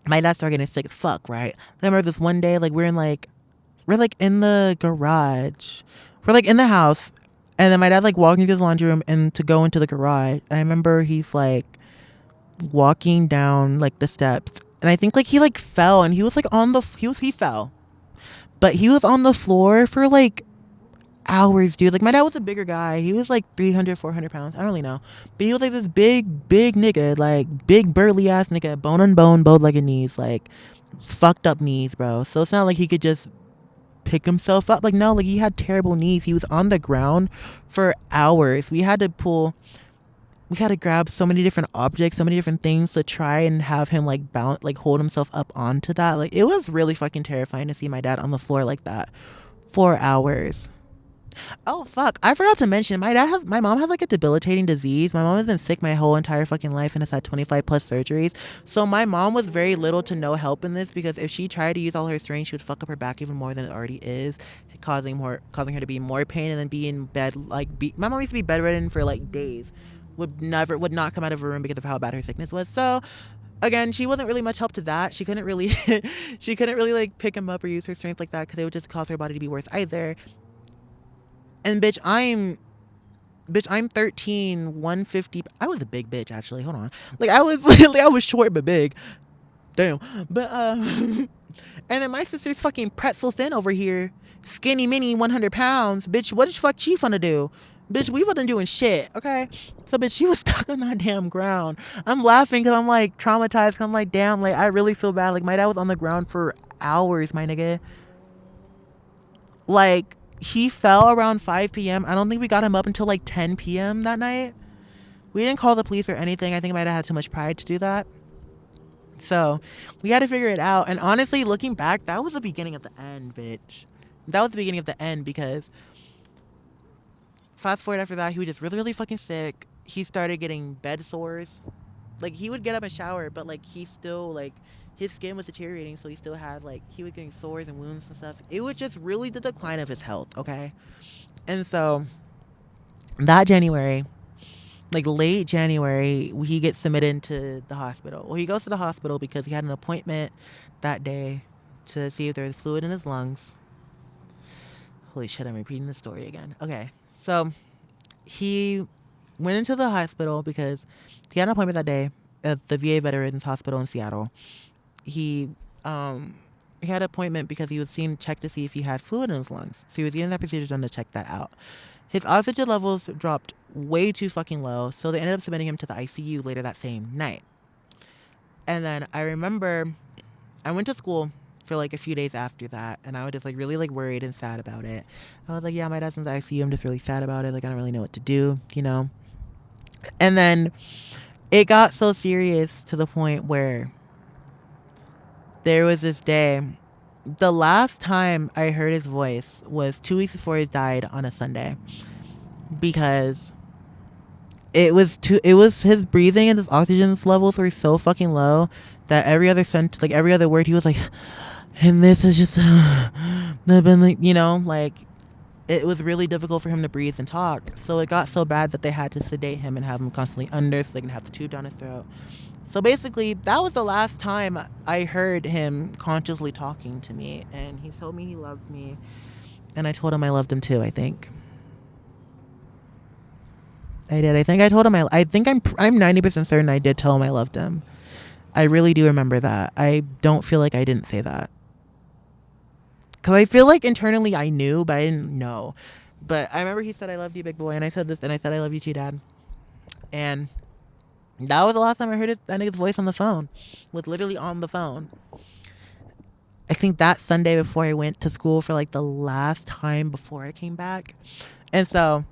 my dad started getting sick as fuck, right? I remember this one day, like we're like in the garage. We're like in the house. And then my dad like walking to the laundry room and to go into the garage. I remember he's like walking down like the steps. And I think like he like fell and he was like on the he fell. But he was on the floor for like hours, dude. Like my dad was a bigger guy. He was like 300, 400 pounds. I don't really know. But he was like this big nigga, like big burly ass nigga, bone on bone, bow legged knees, like fucked up knees, bro. So it's not like he could just pick himself up. Like no, like he had terrible knees. He was on the ground for hours. We had to grab so many different objects, so many different things to try and have him like bounce, like hold himself up onto that. Like it was really fucking terrifying to see my dad on the floor like that for hours. Oh fuck! I forgot to mention my mom has like a debilitating disease. My mom has been sick my whole entire fucking life and has had 25 plus surgeries. So my mom was very little to no help in this because if she tried to use all her strength, she would fuck up her back even more than it already is, causing her to be more pain and then be in bed my mom used to be bedridden for like days. Would not come out of her room because of how bad her sickness was. So again, she wasn't really much help to that. She couldn't really she couldn't really like pick him up or use her strength like that because it would just cause her body to be worse either. And I'm 13, 150. I was a big bitch actually. Hold on. Like I was like I was short but big. Damn. But and then my sister's fucking pretzel thin over here. Skinny mini 100 pounds. Bitch, what the fuck she finna do? Bitch, we wasn't doing shit, okay? So bitch, she was stuck on that damn ground. I'm laughing because I'm like traumatized. Cause I'm like, damn, like I really feel bad. Like my dad was on the ground for hours, my nigga. Like he fell around 5 p.m. I don't think we got him up until like 10 p.m. that night. We didn't call the police or anything. I think my dad had too much pride to do that. So we had to figure it out. And honestly, looking back, that was the beginning of the end, bitch. That was the beginning of the end because fast forward after that, he was just really, really fucking sick. He started getting bed sores. Like he would get up and shower, but like he still like his skin was deteriorating, so he still had like he was getting sores and wounds and stuff. It was just really the decline of his health, okay? And so that January, like late January, he gets submitted into the hospital. Well, he goes to the hospital because he had an appointment that day to see if there was fluid in his lungs. Holy shit, I'm repeating the story again. Okay, so he went into the hospital because he had an appointment that day at the VA Veterans Hospital in Seattle. He he had an appointment because he was seen checked to see if he had fluid in his lungs. So he was getting that procedure done to check that out. His oxygen levels dropped way too fucking low, so they ended up submitting him to the ICU later that same night. And then I remember I went to school for like a few days after that, and I was just like really like worried and sad about it. I was like, yeah, my dad's in the ICU. I'm just really sad about it. Like I don't really know what to do, you know. And then it got so serious to the point where there was this day. The last time I heard his voice was 2 weeks before he died on a Sunday, because it was his breathing and his oxygen levels were so fucking low that every other word he was like, and this is just been like, you know, like it was really difficult for him to breathe and talk. So it got so bad that they had to sedate him and have him constantly under so they can have the tube down his throat. So basically, that was the last time I heard him consciously talking to me, and he told me he loved me, and I told him I loved him too. I think I did. I think I told him I think I'm 90% certain I did tell him I loved him. I really do remember that. I don't feel like I didn't say that. Because I feel like internally I knew, but I didn't know. But I remember he said, I loved you, big boy. And I said this, and I said, I love you too, Dad. And that was the last time I heard that nigga's voice on the phone. Was literally on the phone. I think that Sunday before I went to school for like the last time before I came back. And so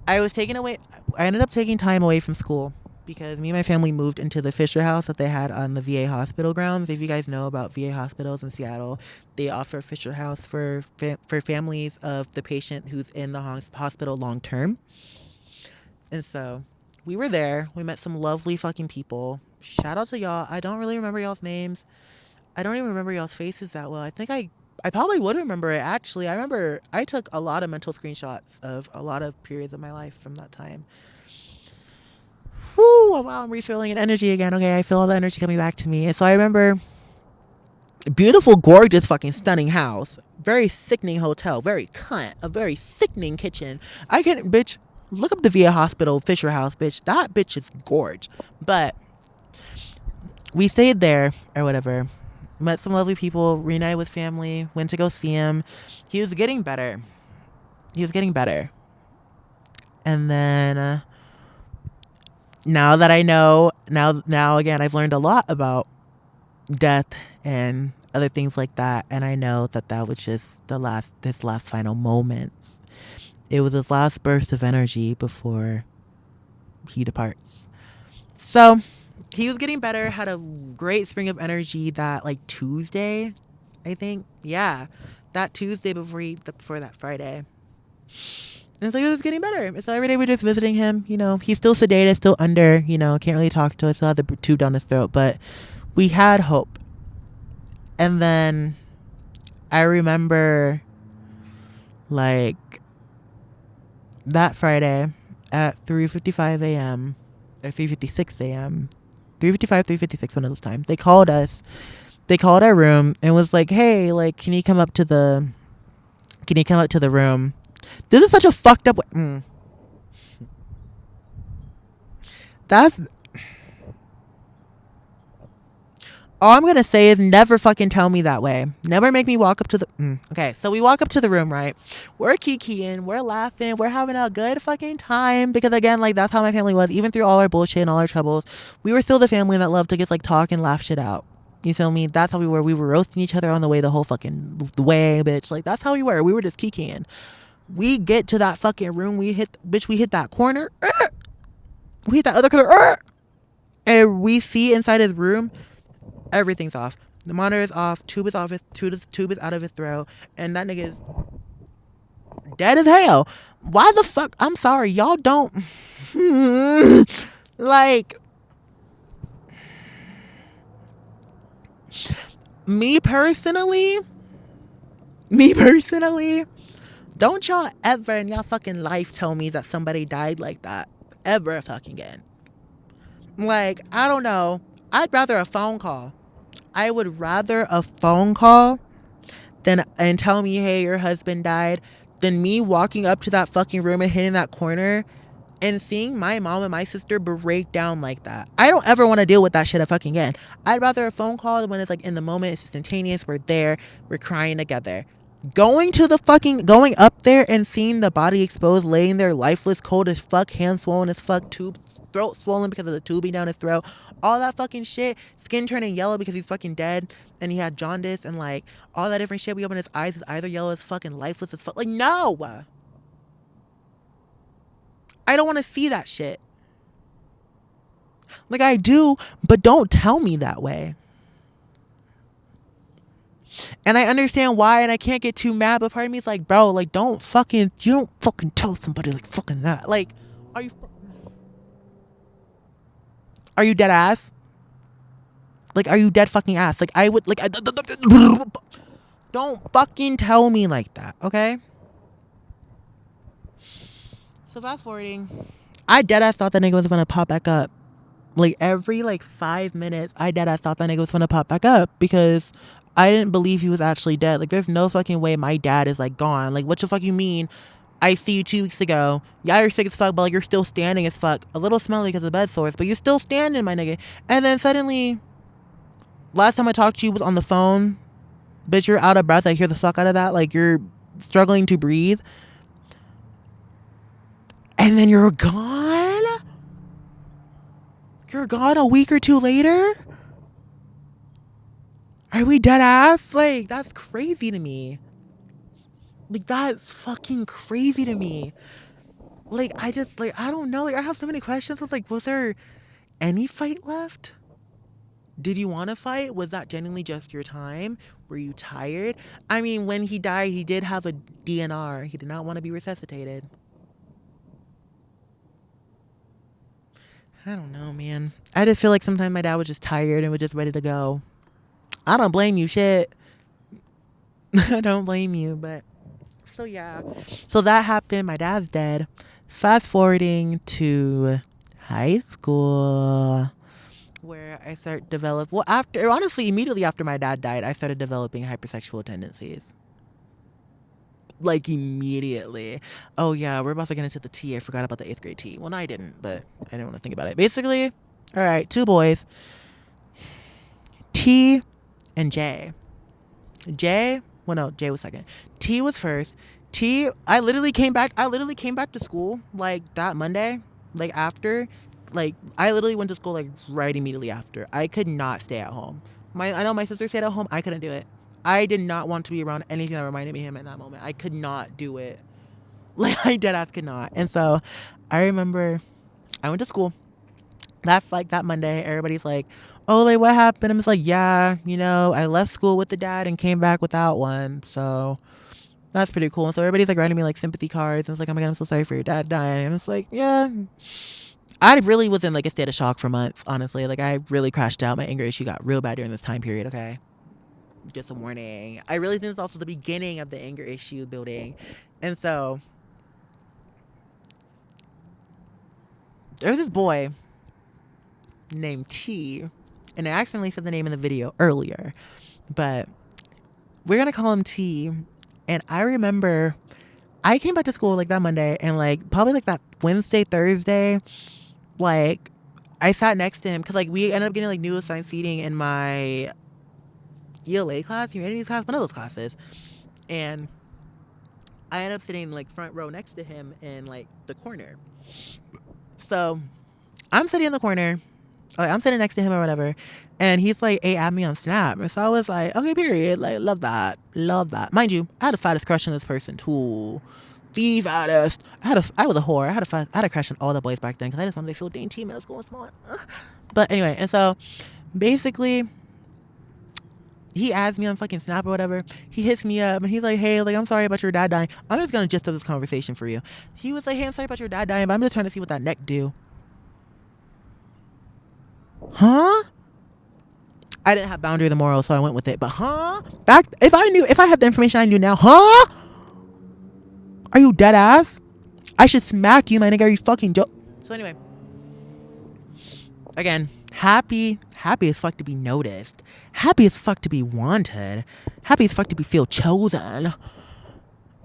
I ended up taking time away from school because me and my family moved into the Fisher House that they had on the VA hospital grounds. If you guys know about VA hospitals in Seattle, they offer Fisher House for families of the patient who's in the hospital long term. And so We were there. We met some lovely fucking people. Shout out to y'all. I don't really remember y'all's names. I don't even remember y'all's faces that well. I probably would remember it actually. I remember I took a lot of mental screenshots of a lot of periods of my life from that time. Whoo, wow, I'm refilling in energy again. Okay, I feel all the energy coming back to me. And so I remember beautiful, gorgeous, fucking stunning house. Very sickening hotel. Very cunt. A very sickening kitchen. I can't, bitch, look up the VA Hospital Fisher House, bitch. That bitch is gorge. But we stayed there or whatever. Met some lovely people, reunited with family, went to go see him. He was getting better. He was getting better. And then now that I know, now again, I've learned a lot about death and other things like that. And I know that that was just his last final moments. It was his last burst of energy before he departs. So he was getting better, had a great spring of energy that like Tuesday, I think. Yeah. That Tuesday before that Friday. And so he was getting better. And so every day we're just visiting him. You know, he's still sedated, still under, you know, can't really talk to us, still had the tube down his throat. But we had hope. And then I remember like that Friday at 3:55 a.m. or 3:56 a.m. 3:55, 3:56, one of those times. They called us. They called our room and was like, "Hey, like, can you come up to the room?" This is such a fucked up. That's all I'm gonna say is never fucking tell me that way. Never make me walk up to the. Okay, so we walk up to the room, right? We're kikiing, we're laughing, we're having a good fucking time because again, like that's how my family was. Even through all our bullshit and all our troubles, we were still the family that loved to just like talk and laugh shit out. You feel me? That's how we were. We were roasting each other on the way the whole fucking way, bitch. Like that's how we were. We were just kikiing. We get to that fucking room. We hit that corner. We hit that other corner. And we see inside his room, everything's off. The monitor is off. Tube is off. Tube is out of his throat. And that nigga is dead as hell. Why the fuck? I'm sorry. Y'all don't. Like. Me personally. Don't y'all ever in y'all fucking life tell me that somebody died like that. Ever fucking again. Like, I don't know. I'd rather a phone call. I would rather a phone call and tell me, hey, your husband died, than me walking up to that fucking room and hitting that corner and seeing my mom and my sister break down like that. I don't ever want to deal with that shit fucking again. I'd rather a phone call when it's like in the moment, it's instantaneous, we're there, we're crying together. Going up there and seeing the body exposed, laying there lifeless, cold as fuck, hands swollen as fuck, throat swollen because of the tubing down his throat, all that fucking shit, skin turning yellow because he's fucking dead, and he had jaundice, and like all that different shit. We open his eyes are yellow as fucking lifeless as fuck. Like, no, I don't want to see that shit. Like, I do, but don't tell me that way. And I understand why, and I can't get too mad, but part of me is like, bro, like, you don't fucking tell somebody like fucking that. Like, are you dead ass? Like, are you dead fucking ass? Like, I would, like, don't fucking tell me like that, okay? So fast forwarding, I dead ass thought that nigga was gonna pop back up. Like, every, like, 5 minutes, I dead ass thought that nigga was gonna pop back up because I didn't believe he was actually dead. Like, there's no fucking way my dad is, like, gone. Like, what the fuck you mean? I see you 2 weeks ago. Yeah, you're sick as fuck, but like, you're still standing as fuck. A little smelly because of bed sores, but you're still standing, my nigga. And then suddenly, last time I talked to you was on the phone. Bitch, you're out of breath. I hear the fuck out of that. Like, you're struggling to breathe. And then you're gone? You're gone a week or 2 later? Are we dead ass? Like, that's crazy to me. Like, that's fucking crazy to me. Like, I just, like, I don't know. Like, I have so many questions. Like, was there any fight left? Did you want to fight? Was that genuinely just your time? Were you tired? I mean, when he died, he did have a DNR. He did not want to be resuscitated. I don't know, man. I just feel like sometimes my dad was just tired and was just ready to go. I don't blame you, shit. I don't blame you, but so yeah. So that happened. My dad's dead. Fast forwarding to high school, where I start develop. Well, after honestly, immediately after my dad died, I started developing hypersexual tendencies. Like immediately. Oh yeah, we're about to get into the tea. I forgot about the 8th grade tea. Well, no, I didn't, but I didn't want to think about it. Basically, all right, two boys, T and J. J, well no, J was second. T was first. T, I literally came back. I literally came back to school like that Monday, like after, like I literally went to school like right immediately after. I could not stay at home. I know my sister stayed at home. I couldn't do it. I did not want to be around anything that reminded me of him in that moment. I could not do it. Like I dead ass could not. And so, I remember I went to school. That's like that Monday. Everybody's like, "Oh, like what happened?" I'm just like, "Yeah, I left school with the dad and came back without one." So that's pretty cool. And so everybody's like writing me like sympathy cards and it's like, "Oh my god, I'm so sorry for your dad dying." And it's like, yeah. I really was in like a state of shock for months, honestly. Like I really crashed out. My anger issue got real bad during this time period, okay? Just a warning. I really think it's also the beginning of the anger issue building. And so there's this boy named T, and I accidentally said the name in the video earlier, but we're gonna call him T. And I remember I came back to school like that Monday, and like probably like that Wednesday, Thursday, like I sat next to him because like we ended up getting like new assigned seating in my ELA class, humanities class, one of those classes, and I ended up sitting like front row next to him in like the corner. So I'm sitting in the corner, like I'm sitting next to him or whatever, and he's like, "Hey, add me on Snap." And so I was like, "Okay, period." Like, love that, love that. Mind you, I had a fattest crush on this person too. The fattest. I was a whore. I had a crush on all the boys back then because I just wanted to feel dainty middle school and small. But anyway, and so basically, he adds me on fucking Snap or whatever. He hits me up and he's like, "Hey, like I'm sorry about your dad dying. I'm just gonna gist up this conversation for you." He was like, "Hey, I'm sorry about your dad dying, but I'm just trying to see what that neck do." Huh? I didn't have boundary of the moral, so I went with it. But if I had the information I knew now, huh? Are you dead ass? I should smack you, my nigga. Are you fucking joke? So anyway, again, happy as fuck to be noticed, happy as fuck to be wanted, happy as fuck to be feel chosen.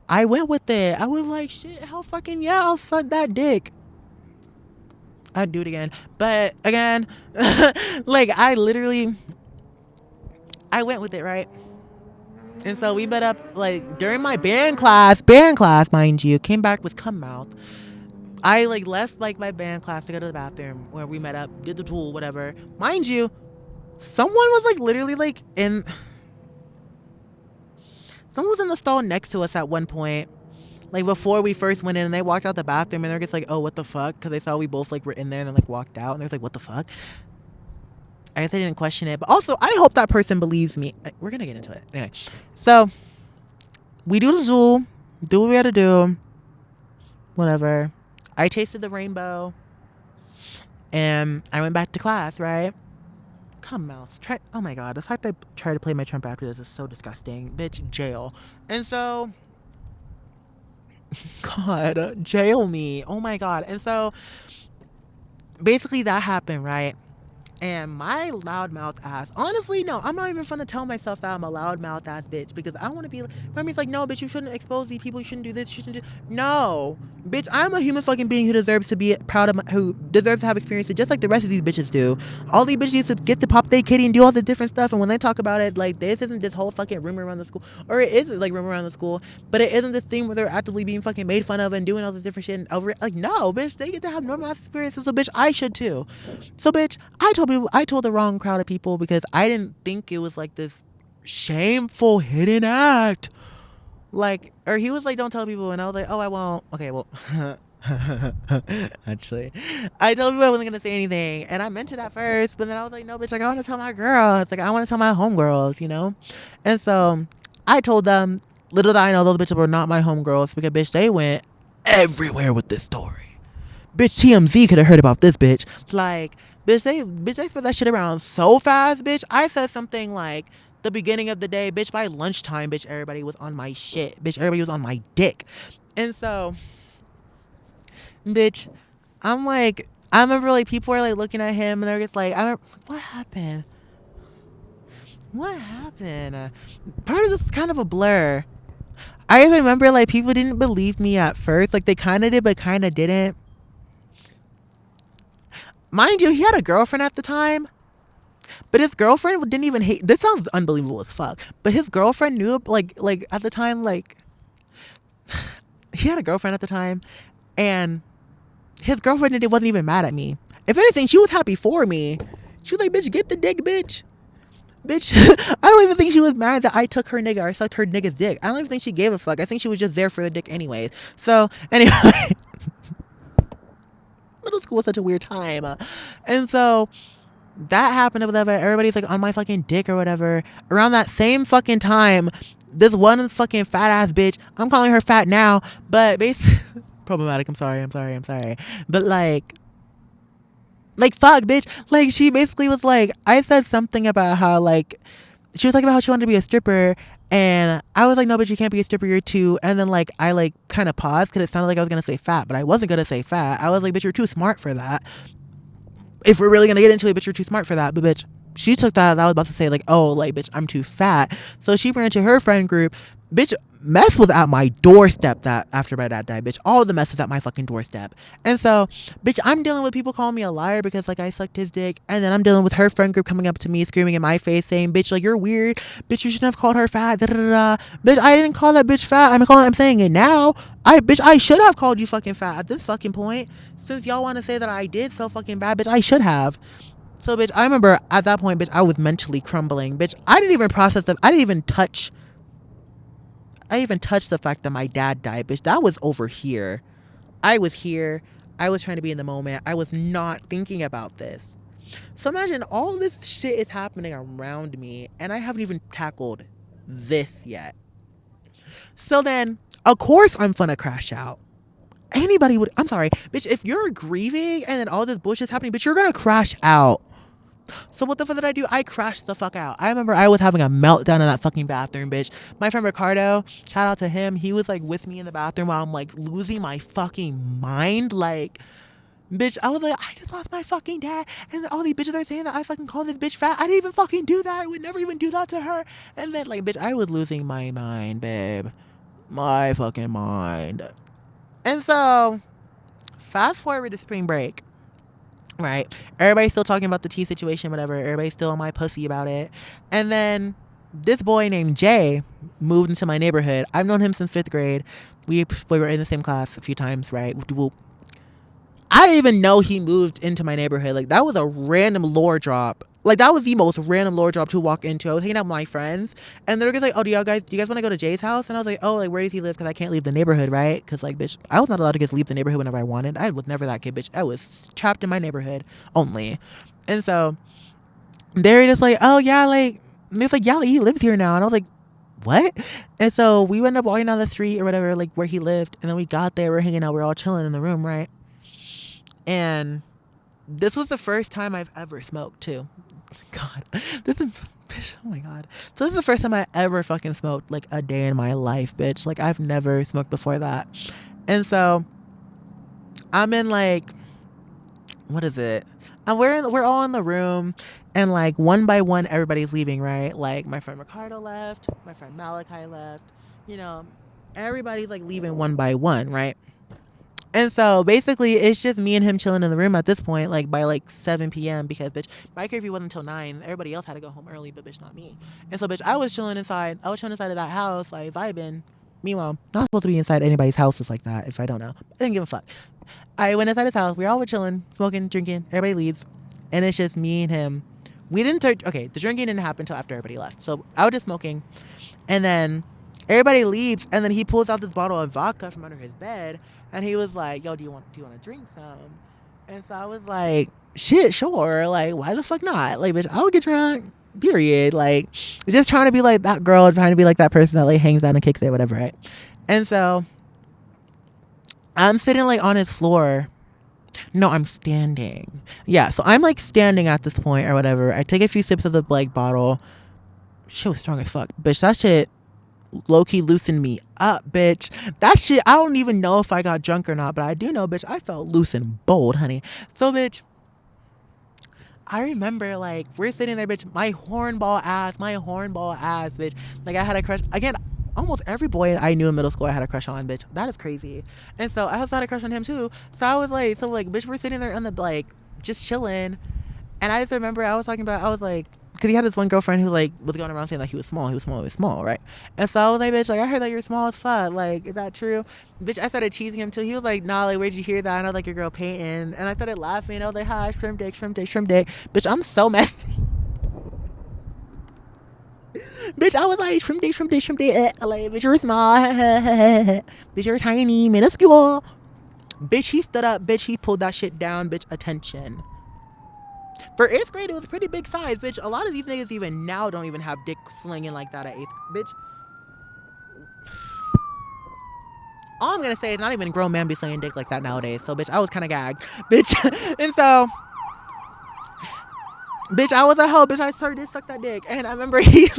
I went with it. I was like, shit, hell fucking yeah, I'll suck that dick. I'd do it again. But again, like I went with it, right? And so we met up like during my band class, mind you, came back with cum mouth. I like left like my band class to go to the bathroom where we met up, did the tool, whatever. Mind you, someone was like literally like someone was in the stall next to us at one point. Like before we first went in, and they walked out the bathroom and they're just like, "Oh, what the fuck?" Because they saw we both like were in there and then like walked out and they're like, "What the fuck?" I guess I didn't question it, but also I hope that person believes me. We're gonna get into it anyway. So we do the Zool, do what we had to do, whatever. I tasted the rainbow, and I went back to class. Right? Come mouth. Oh my god, the fact that I tried to play my Trump after this is so disgusting. Bitch, jail. And so, God, jail me. Oh my god. And so, basically that happened, right? And my loudmouth ass, honestly, no, I'm not even fun to tell myself that I'm a loudmouth ass bitch because I want to be. Remember, it's like, no, bitch, you shouldn't expose these people. You shouldn't do this. You shouldn't do. No, bitch, I'm a human fucking being who deserves to be proud of, who deserves to have experiences just like the rest of these bitches do. All these bitches used to get to pop their kitty and do all the different stuff. And when they talk about it, like, this isn't this whole fucking rumor around the school, or it is like rumor around the school, but it isn't this thing where they're actively being fucking made fun of and doing all this different shit. And over, like, no, bitch, they get to have normal ass experiences. So, bitch, I should too. So, bitch, I told the wrong crowd of people because I didn't think it was like this shameful hidden act. Like, or he was like, "Don't tell people," and I was like, "Oh, I won't." Okay, well, actually, I told people I wasn't gonna say anything, and I meant it at first, but then I was like, "No, bitch, like I want to tell my girls, like I want to tell my homegirls, and so I told them. Little did I know those bitches were not my homegirls because bitch, they went everywhere with this story. bitch, TMZ could have heard about this, bitch. Like, bitch, they spread that shit around so fast, bitch. I said something like the beginning of the day, bitch. By lunchtime, bitch, everybody was on my shit, bitch. Everybody was on my dick, and so, bitch, I'm like, I remember like people were like looking at him, and they're just like, I remember, what happened? What happened? Part of this is kind of a blur. I remember like people didn't believe me at first, like they kind of did, but kind of didn't. Mind you, he had a girlfriend at the time, but his girlfriend didn't even hate. This sounds unbelievable as fuck, but his girlfriend knew, like at the time, like he had a girlfriend at the time, and his girlfriend wasn't even mad at me. If anything, she was happy for me. She was like, "Bitch, get the dick, bitch." Bitch, I don't even think she was mad that I took her nigga or sucked her nigga's dick. I don't even think she gave a fuck. I think she was just there for the dick anyways. So, anyway, middle school was such a weird time. And so, that happened or whatever. Everybody's like on my fucking dick or whatever. Around that same fucking time, this one fucking fat ass bitch, I'm calling her fat now, but basically, problematic. I'm sorry. But like, fuck, bitch. Like, she basically was like, I said something about how, like, she was talking about how she wanted to be a stripper. And I was like, no, bitch, you can't be a stripper, you're too. And then, like, I, like, kind of paused because it sounded like I was going to say fat. But I wasn't going to say fat. I was like, bitch, you're too smart for that. If we're really going to get into it, bitch, you're too smart for that. But, bitch, she took that as I was about to say, like, oh, like, bitch, I'm too fat. So she ran into her friend group. Bitch, mess was at my doorstep that after my dad died, bitch. All the mess was at my fucking doorstep. And so, bitch, I'm dealing with people calling me a liar because, like, I sucked his dick. And then I'm dealing with her friend group coming up to me, screaming in my face, saying, bitch, like, you're weird. Bitch, you shouldn't have called her fat. Da, da, da, da. Bitch, I didn't call that bitch fat. I'm saying it now. I should have called you fucking fat at this fucking point. Since y'all want to say that I did so fucking bad, bitch, I should have. So, bitch, I remember at that point, bitch, I was mentally crumbling. Bitch, I didn't even process them. I didn't even touch the fact that my dad died, bitch. That was over here. I was here. I was trying to be in the moment. I was not thinking about this. So imagine all this shit is happening around me, and I haven't even tackled this yet. So then, of course, I'm gonna crash out. Anybody would. I'm sorry, bitch. If you're grieving and then all this bullshit's happening, bitch, you're gonna crash out. So what the fuck did I do? I crashed the fuck out. I remember I was having a meltdown in that fucking bathroom, bitch. My friend Ricardo, shout out to him. He was like with me in the bathroom while I'm like losing my fucking mind. Like, bitch, I was like, I just lost my fucking dad. And all these bitches are saying that I fucking called this bitch fat. I didn't even fucking do that. I would never even do that to her. And then, like, bitch, I was losing my mind, babe. My fucking mind. And so, fast forward to spring break. Right. Everybody's still talking about the tea situation, whatever. Everybody's still on my pussy about it. And then this boy named Jay moved into my neighborhood. I've known him since 5th grade. We were in the same class a few times, right? I didn't even know he moved into my neighborhood. Like, that was a random lore drop. Like, that was the most random lore drop to walk into. I was hanging out with my friends, and they were just like, oh, do you guys want to go to Jay's house? And I was like, oh, like, where does he live? Because I can't leave the neighborhood, right? Because, like, bitch, I was not allowed to just leave the neighborhood whenever I wanted. I was never that kid, bitch. I was trapped in my neighborhood only. And so they were just like, oh, yeah, like, and it's like, yeah, like, he lives here now. And I was like, what? And so we ended up walking down the street or whatever, like, where he lived. And then we got there, we're hanging out, we're all chilling in the room, right? And this was the first time I've ever smoked, too. God, this is, bitch, oh my God. So this is the first time I ever fucking smoked, like, a day in my life, bitch. Like, I've never smoked before that. And so I'm in, like, what is it? And we're all in the room, and, like, one by one, everybody's leaving, right? Like, my friend Ricardo left, my friend Malachi left, you know, everybody's, like, leaving one by one, right? And so basically it's just me and him chilling in the room at this point, like by like 7 p.m. because, bitch, my curfew wasn't until 9. Everybody else had to go home early, but bitch, not me. And so, bitch, I was chilling inside of that house, like vibing. Meanwhile, not supposed to be inside anybody's houses like that if I don't know. I didn't give a fuck. I went inside his house. We all were chilling, smoking, drinking. Everybody leaves. And it's just me and him. We didn't start, okay, the drinking didn't happen until after everybody left. So I was just smoking. And then everybody leaves, and then he pulls out this bottle of vodka from under his bed. And he was like, yo, do you want to drink some? And so I was like, shit, sure. Like, why the fuck not? Like, bitch, I'll get drunk, period. Like, just trying to be like that girl, trying to be like that person that, like, hangs out and kicks it, whatever, right? And so I'm sitting, like, on his floor. No, I'm standing. Yeah, so I'm like standing at this point or whatever. I take a few sips of the like bottle. Shit was strong as fuck. Bitch, that shit low-key loosened me up, bitch. That shit, I don't even know if I got drunk or not, but I do know, bitch, I felt loose and bold, honey. So, bitch, I remember, like, we're sitting there, bitch, my hornball ass, bitch. Like, I had a crush. Again, almost every boy I knew in middle school I had a crush on, bitch. That is crazy. And so I also had a crush on him, too. So I was like, bitch, we're sitting there on the, like, just chilling. And I just remember I was talking about, I was like, because he had this one girlfriend who, like, was going around saying, like, he was small, right? And so I was like, bitch, like, I heard that you're small as fuck. Like, is that true? Bitch, I started teasing him, too. He was like, nah, like, where'd you hear that? I know, like, your girl Peyton. And I started laughing. I was like, hi, shrimp dick. Bitch, I'm so messy. Bitch, I was like, shrimp dick. Like, bitch, you're small. Bitch, you're tiny, minuscule. Bitch, he stood up. Bitch, he pulled that shit down. Bitch, attention. For 8th grade, it was a pretty big size, bitch. A lot of these niggas even now don't even have dick slinging like that at 8th, bitch. All I'm gonna say is not even a grown man be slinging dick like that nowadays. So, bitch, I was kind of gagged, bitch. And so, bitch, I was a hoe, bitch. I started to suck that dick, and I remember he.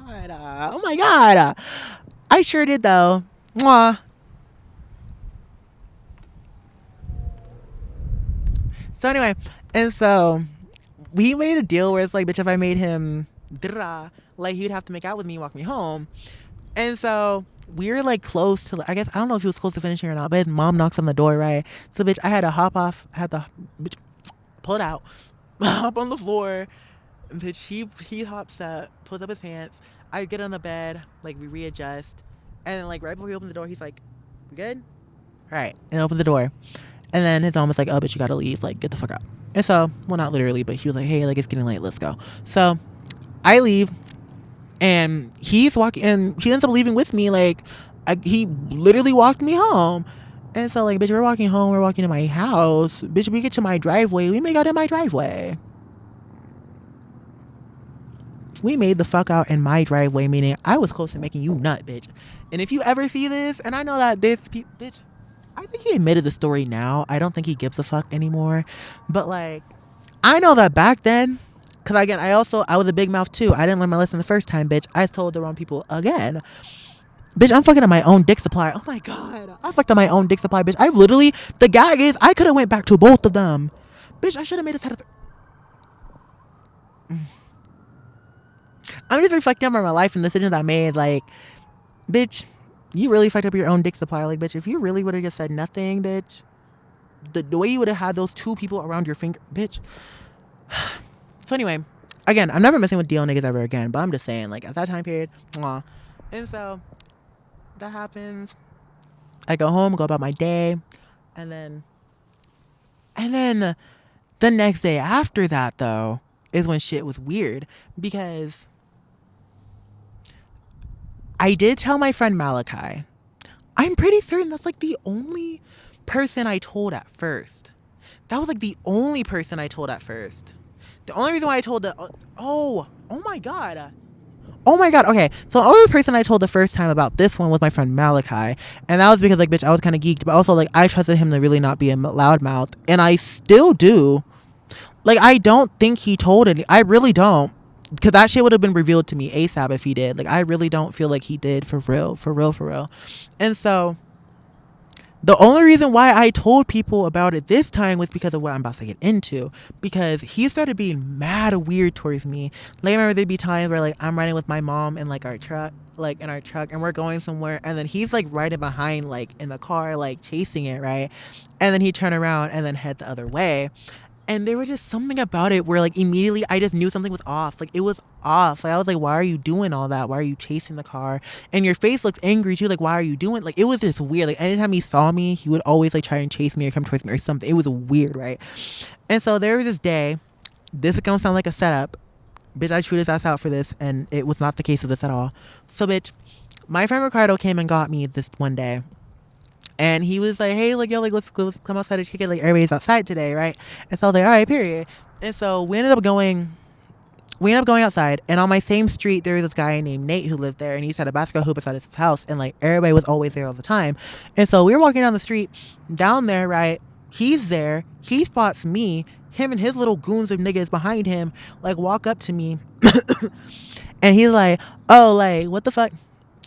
Oh my god. I sure did though. Mwah. So anyway, and so we made a deal where it's like, bitch, if I made him, like, he'd have to make out with me, walk me home. And so we were like close to, I guess, I don't know if he was close to finishing or not, but his mom knocks on the door, right? So, bitch, I had to hop off, bitch, pull it out, hop on the floor. Bitch, he hops up, pulls up his pants. I get on the bed, like, we readjust. And then, like, right before he opens the door, he's like, "We good?" All right. And opens the door. And then his mom was like, "Oh, bitch, you gotta leave. Like, get the fuck out." And so, well, not literally, but he was like, "Hey, like, it's getting late. Let's go." So I leave. And he's walking, and he ends up leaving with me. Like, he literally walked me home. And so, like, bitch, we're walking home. We're walking to my house. Bitch, we get to my driveway. We make out in my driveway. We made the fuck out in my driveway, meaning I was close to making you nut, bitch. And if you ever see this, and I know that bitch, I think he admitted the story now. I don't think he gives a fuck anymore. But, like, I know that back then, because again, I was a big mouth too. I didn't learn my lesson the first time, bitch. I told the wrong people again. Bitch, I'm fucking on my own dick supply. Oh my god. I fucked on my own dick supply, bitch. I've literally, the gag is, I could have went back to both of them. Bitch, I should have made a set of... I'm just reflecting on my life and the decisions I made. Like, bitch, you really fucked up your own dick supply. Like, bitch, if you really would have just said nothing, bitch, the way you would have had those two people around your finger, bitch. So anyway, again, I'm never messing with DL niggas ever again, but I'm just saying, like, at that time period, mwah. And so that happens. I go home, go about my day, and then the next day after that, though, is when shit was weird, because I did tell my friend Malachi. I'm pretty certain that's like the only person I told at first. That was like the only person I told at first. The only reason why I told oh my god. Okay, so the only person I told the first time about this one was my friend Malachi, and that was because, like, bitch, I was kind of geeked, but also, like, I trusted him to really not be a loudmouth, and I still do. Like, I don't think he told it. I really don't, because that shit would have been revealed to me ASAP if he did. Like, I really don't feel like he did for real. And so the only reason why I told people about it this time was because of what I'm about to get into. Because he started being mad weird towards me. Like, I remember there'd be times where, like, I'm riding with my mom in, like, our truck, and we're going somewhere, and then he's, like, riding behind, like, in the car, like, chasing it, right? And then he'd turn around and then head the other way. And there was just something about it where, like, immediately I just knew something was off. Like, it was off. Like, I was like, why are you doing all that? Why are you chasing the car? And your face looked angry too. Like, why are you doing? Like, it was just weird. Like, anytime he saw me, he would always, like, try and chase me or come towards me or something. It was weird, right? And so there was this day. This is gonna sound like a setup. Bitch, I chewed his ass out for this, and it was not the case of this at all. So, bitch, my friend Ricardo came and got me this one day. And he was like, hey, like, yo, like, let's come outside and kick it. Like, everybody's outside today, right? And so I was like, all right, period. And so we ended up going we ended up going outside, and on my same street there was this guy named Nate who lived there, and he had a basketball hoop beside his house, and like everybody was always there all the time. And so we were walking down the street down there, right? He's there, he spots me, him and his little goons of niggas behind him like walk up to me and he's like, oh, like what the fuck.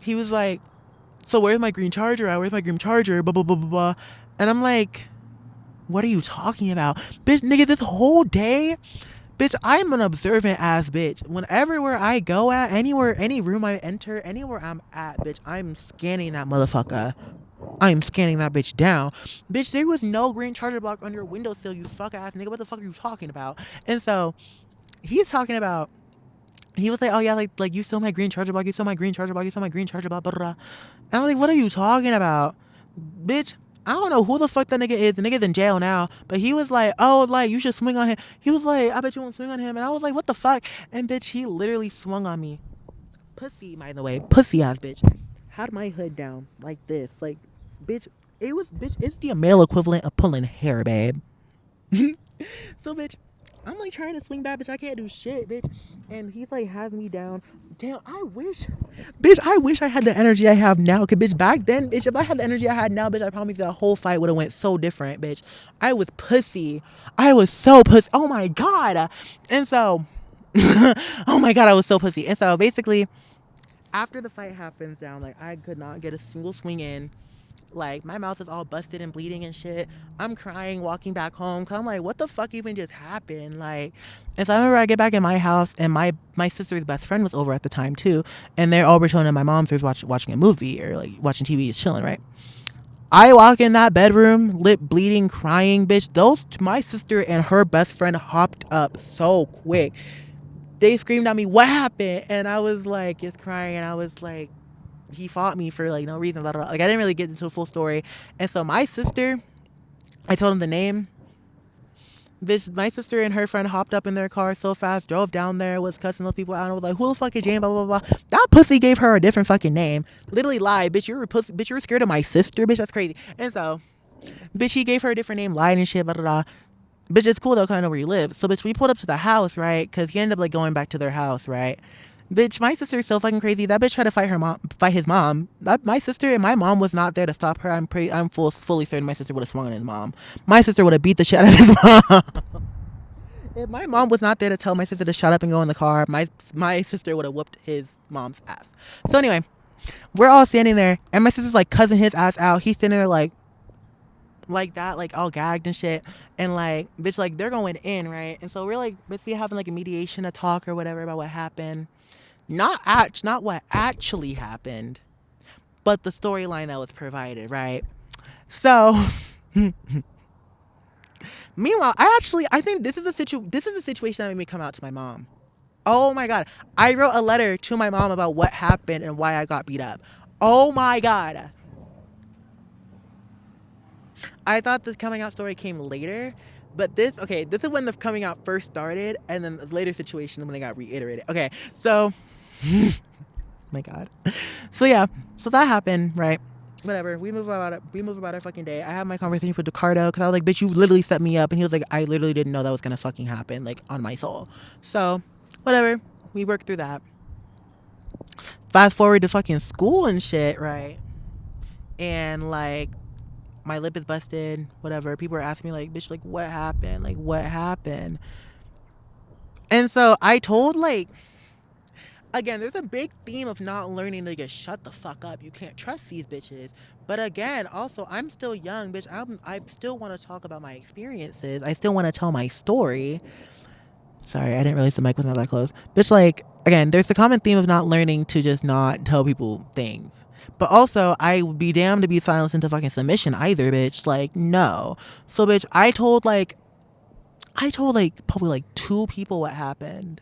He was like, so where's my green charger at? Where's my green charger? Blah blah blah blah blah. And I'm like, what are you talking about? Bitch, nigga, this whole day, bitch, I'm an observant ass bitch. Whenever where I go at, anywhere, any room I enter, anywhere I'm at, bitch, I'm scanning that motherfucker. I'm scanning that bitch down. Bitch, there was no green charger block on your windowsill, you fuck ass nigga. What the fuck are you talking about? And so he's talking about, he was like, oh yeah, like you stole my green charger block, you stole my green charger block, you stole my green charger block, blah, blah, blah. And I'm like, what are you talking about? Bitch, I don't know who the fuck that nigga is. The nigga's in jail now. But he was like, oh, like, you should swing on him. He was like, I bet you won't swing on him. And I was like, what the fuck? And bitch, he literally swung on me. Pussy, by the way. Pussy ass bitch. Had my hood down like this. Like, bitch, it's the male equivalent of pulling hair, babe. So, bitch, I'm like trying to swing back, bitch. I can't do shit, bitch. And he's like has me down. Damn, I wish I had the energy I have now. Cause bitch, back then, bitch, if I had the energy I had now, bitch, I promise you the whole fight would have went so different, bitch. I was pussy. I was so pussy. Oh my god. And so, oh my god, I was so pussy. And so basically, after the fight happens down, like I could not get a single swing in. Like my mouth is all busted and bleeding and shit. I'm crying walking back home because I'm like, what the fuck even just happened? Like, and so I remember I get back in my house and my sister's best friend was over at the time too, and they're all chilling in my mom's was watching a movie or like watching TV, just chilling, right? I walk in that bedroom, lip bleeding, crying, bitch. My sister and her best friend hopped up so quick. They screamed at me, what happened? And I was like, just crying, and I was like, he fought me for like no reason, blah, blah, blah. Like I didn't really get into the full story. And so my sister, I told him the name. My sister and her friend hopped up in their car so fast, drove down there, was cussing those people out, and was like, who the fuck is Jane, blah, blah, blah. That pussy gave her a different fucking name. Literally lied, bitch, you're a pussy, bitch, you're scared of my sister, bitch, that's crazy. And so, bitch, he gave her a different name, lied and shit, blah, blah, blah. Bitch, it's cool though, kind of know where you live. So, bitch, we pulled up to the house, right? Because he ended up like going back to their house, right? Bitch, my sister is so fucking crazy. That bitch tried to fight his mom. My sister and my mom was not there to stop her. I'm fully certain my sister would have swung on his mom. My sister would have beat the shit out of his mom. If my mom was not there to tell my sister to shut up and go in the car, my sister would have whooped his mom's ass. So anyway, we're all standing there, and my sister's like cussing his ass out. He's standing there like that, like all gagged and shit, and like bitch, like they're going in, right? And so we're like basically having like a mediation, a talk or whatever about what happened. Not what actually happened, but the storyline that was provided, right? So, meanwhile, I think this is a situation that made me come out to my mom. Oh my god, I wrote a letter to my mom about what happened and why I got beat up. Oh my god. I thought the coming out story came later, but this is when the coming out first started, and then the later situation when it got reiterated. Okay, so my god. So yeah, so that happened, right? Whatever. We move about our fucking day. I have my conversation with Ricardo because I was like, bitch, you literally set me up, and he was like, I literally didn't know that was gonna fucking happen, like on my soul. So whatever. We worked through that. Fast forward to fucking school and shit, right? And like my lip is busted, whatever. People are asking me like, bitch, like what happened? Like what happened? And so I told like, again, there's a big theme of not learning to just shut the fuck up. You can't trust these bitches. But again, also, I'm still young, bitch. I still want to talk about my experiences. I still want to tell my story. Sorry, I didn't realize the mic was not that close. Bitch, like, again, there's a common theme of not learning to just not tell people things. But also, I would be damned to be silenced into fucking submission either, bitch. Like, no. So, bitch, I told probably like 2 people what happened.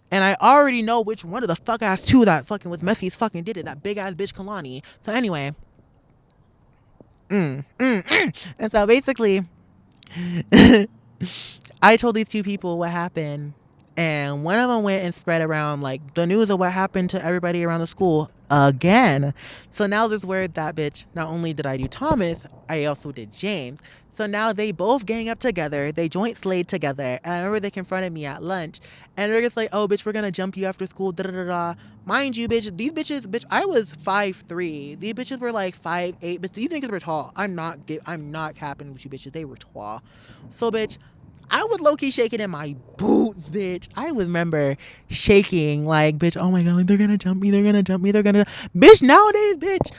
And I already know which one of the fuck ass 2 that fucking was messy as fucking did it. That big ass bitch Kalani. So anyway. And so basically, I told these 2 people what happened. And one of them went and spread around like the news of what happened to everybody around the school again. So now there's word that bitch, not only did I do Thomas, I also did James. So now they both gang up together. They joint slayed together. And I remember they confronted me at lunch. And they're just like, oh, bitch, we're going to jump you after school. Da da da da. Mind you, bitch, these bitches, bitch, I was 5'3". These bitches were like 5'8". But these niggas were tall. I'm not capping with you bitches. They were tall. So, bitch, I was low-key shaking in my boots, bitch. I remember shaking like, bitch, oh my god, like, they're gonna jump me, bitch, nowadays, bitch.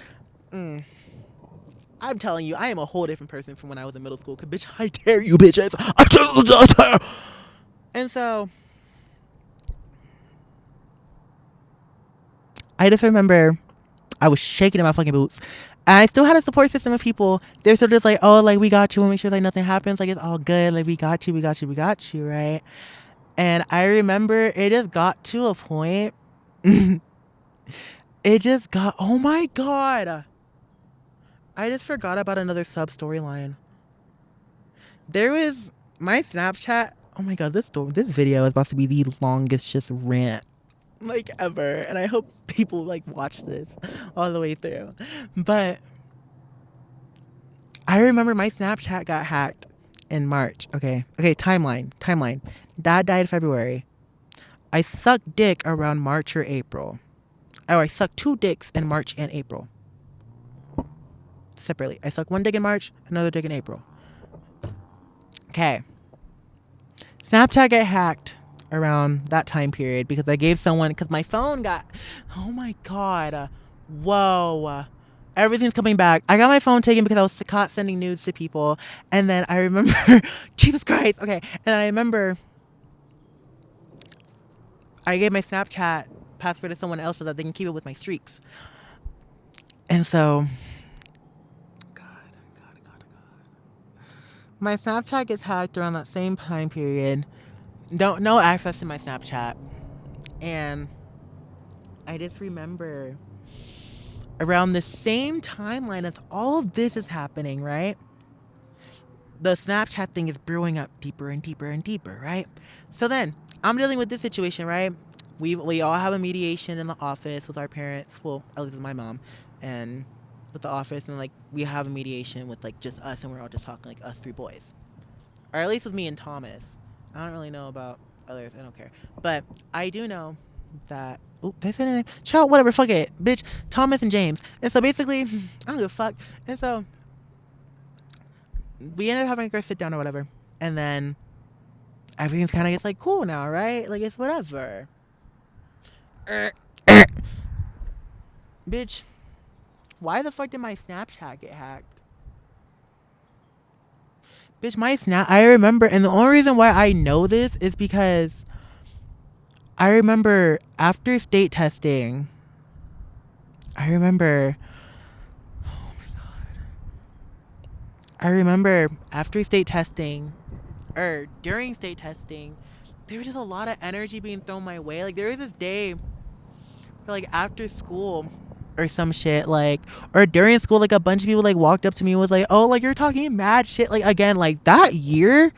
I'm telling you, I am a whole different person from when I was in middle school. Cause, bitch, I dare you, bitches. And so, I just remember I was shaking in my fucking boots. And I still had a support system of people. They're still just like, oh, like, we got you. We'll make sure, like, nothing happens. Like, it's all good. Like, we got you, right? And I remember it just got to a point. Oh my God. I just forgot about another sub storyline. There was my Snapchat. Oh my God, this video is about to be the longest just rant like ever. And I hope people like watch this all the way through. But I remember my Snapchat got hacked in March. Okay, timeline. Dad died in February. I sucked dick around March or April. Oh, I sucked 2 dicks in March and April. Separately. I sucked 1 dick in March, another dick in April. Okay. Snapchat got hacked around that time period because I gave someone, because my phone got, oh my God. Whoa. Everything's coming back. I got my phone taken because I was caught sending nudes to people. And then I remember, Jesus Christ. Okay. And I remember I gave my Snapchat password to someone else so that they can keep it with my streaks. And so, God. My Snapchat gets hacked around that same time period. No access to my Snapchat. And I just remember around the same timeline as all of this is happening, right? The Snapchat thing is brewing up deeper and deeper and deeper, right? So then I'm dealing with this situation, right? We all have a mediation in the office with our parents. Well, at least with my mom, and with the office, and like we have a mediation with like just us, and we're all just talking like us 3 boys, or at least with me and Thomas. I don't really know about others. I don't care, but I do know that. Oh, did I say anything? Child, whatever. Fuck it, bitch. Thomas and James. And so basically, I don't give a fuck. And so we ended up having a sit down or whatever, and then everything's kind of gets like cool now, right? Like it's whatever. Bitch, why the fuck did my Snapchat get hacked? Bitch, I remember, and the only reason why I know this is because I remember after state testing, oh my God. I remember after state testing, or during state testing, there was just a lot of energy being thrown my way. Like, there was this day, like, after school or some shit, like, or during school, like, a bunch of people, like, walked up to me and was like, oh, like, you're talking mad shit. Like, again, like, that year,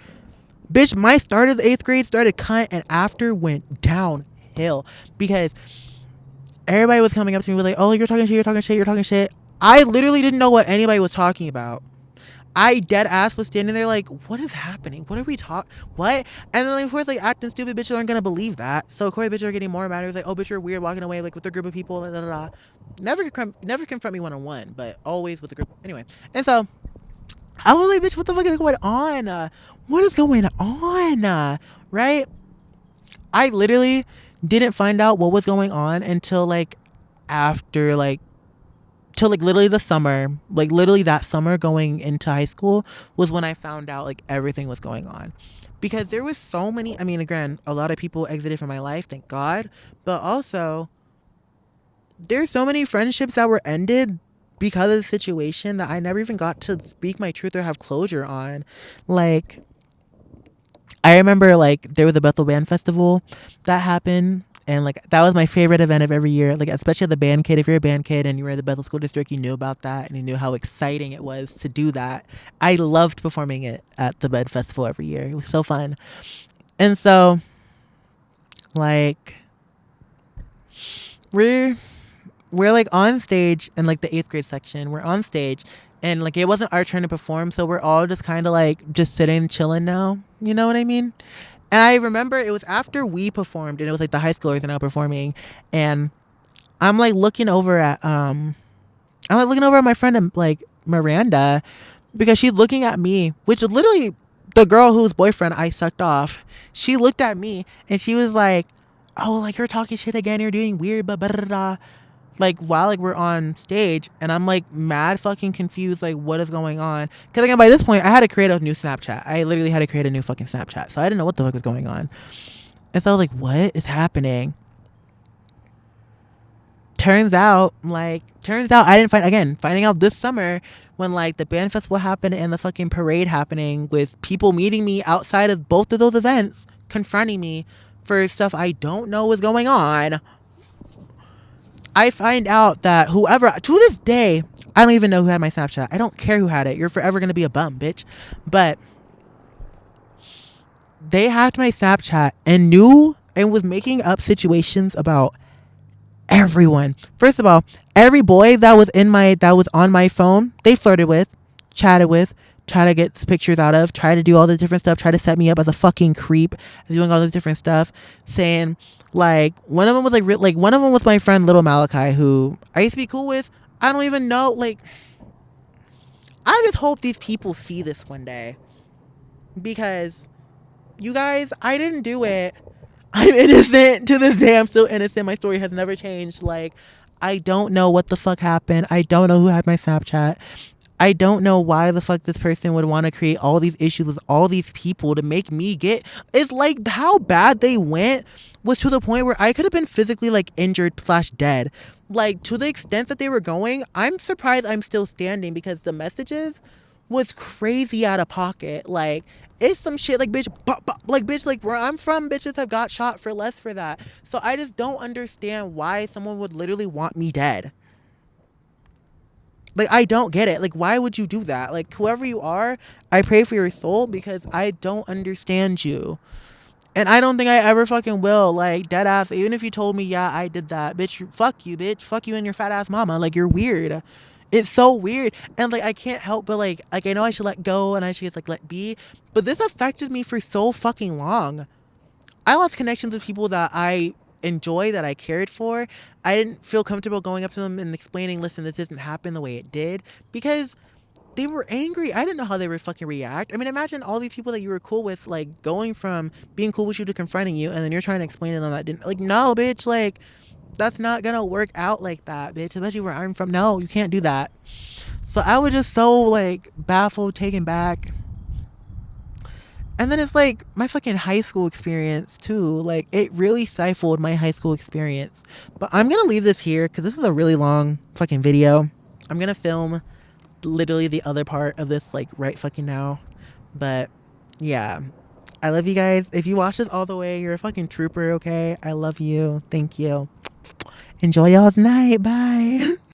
bitch, my start of the 8th grade started cunt, and after went downhill because everybody was coming up to me with like, oh, you're talking shit. I literally didn't know what anybody was talking about. I dead ass was standing there like, what is happening? What are we talking? What? And then, like, of course, like, acting stupid bitches aren't gonna believe that. So, of course, bitches are getting more mad. It was like, oh, bitch, you're weird walking away, like, with a group of people. Blah, blah, blah. Never confront me one-on-one, but always with a group. Anyway. And so, I was like, bitch, what the fuck is going on? What is going on? Right? I literally didn't find out what was going on until, like, after, like, till like literally the summer, like literally that summer going into high school was when I found out like everything was going on, because there was so many. I mean, again, a lot of people exited from my life, thank God, but also there's so many friendships that were ended because of the situation that I never even got to speak my truth or have closure on. Like, I remember like there was a Bethel Band Festival that happened. And, like, that was my favorite event of every year. Like, especially the band kid. If you're a band kid and you were in the Bethel School District, you knew about that. And you knew how exciting it was to do that. I loved performing it at the Band Festival every year. It was so fun. And so, Like we're we're like on stage in like the 8th grade section. We're on stage and like it wasn't our turn to perform, so we're all just kind of like just sitting chilling now. You know what I mean? And I remember it was after we performed and it was like the high schoolers are now performing, and I'm like looking over at I'm like looking over at my friend like Miranda because she's looking at me, which was literally the girl whose boyfriend I sucked off. She looked at me and she was like, "Oh, like you're talking shit again. You're doing weird, blah blah blah." Blah." Like while like we're on stage, and I'm like mad fucking confused, like what is going on? Because again, by this point, I had to create a new Snapchat. I literally had to create a new fucking Snapchat, so I didn't know what the fuck was going on. And so I was like, "What is happening?" Turns out I didn't find again finding out this summer when like the band festival happened and the fucking parade happening with people meeting me outside of both of those events, confronting me for stuff I don't know was going on. I find out that whoever, to this day, I don't even know who had my Snapchat. I don't care who had it. You're forever gonna be a bum, bitch. But they hacked my Snapchat and knew and was making up situations about everyone. First of all, every boy that was on my phone, they flirted with, chatted with, try to get pictures out of, try to do all the different stuff, try to set me up as a fucking creep, doing all this different stuff, saying like one of them was like one of them was my friend Little Malachi, who I used to be cool with. I don't even know, like I just hope these people see this one day, because you guys, I didn't do it. I'm innocent to this day. I'm still innocent. My story has never changed. Like, I don't know what the fuck happened. I don't know who had my Snapchat. I don't know why the fuck this person would want to create all these issues with all these people to make me get. It's like how bad they went was to the point where I could have been physically like injured slash dead. Like to the extent that they were going, I'm surprised I'm still standing because the messages was crazy out of pocket. Like it's some shit like bitch, like bitch, like where I'm from, bitches have got shot for less for that. So I just don't understand why someone would literally want me dead. Like I don't get it. Like why would you do that? Like whoever you are, I pray for your soul because I don't understand you. And I don't think I ever fucking will. Like dead ass, even if you told me, yeah, I did that, bitch, fuck you, bitch. Fuck you and your fat ass mama. Like you're weird. It's so weird. And like I can't help but like I know I should let go and I should like let be. But this affected me for so fucking long. I lost connections with people that I enjoy, that I cared for. I didn't feel comfortable going up to them and explaining, listen, this didn't happen the way it did, because they were angry. I didn't know how they would fucking react. I mean, imagine all these people that you were cool with, like going from being cool with you to confronting you, and then you're trying to explain to them that didn't, like, no, bitch, like, that's not gonna work out like that, bitch, especially where I'm from. No, you can't do that. So I was just so, like, baffled, taken back. And then it's like my fucking high school experience too. Like it really stifled my high school experience. But I'm gonna leave this here because this is a really long fucking video. I'm gonna film literally the other part of this like right fucking now. But yeah, I love you guys. If you watch this all the way, you're a fucking trooper. Okay, I love you. Thank you. Enjoy y'all's night. Bye.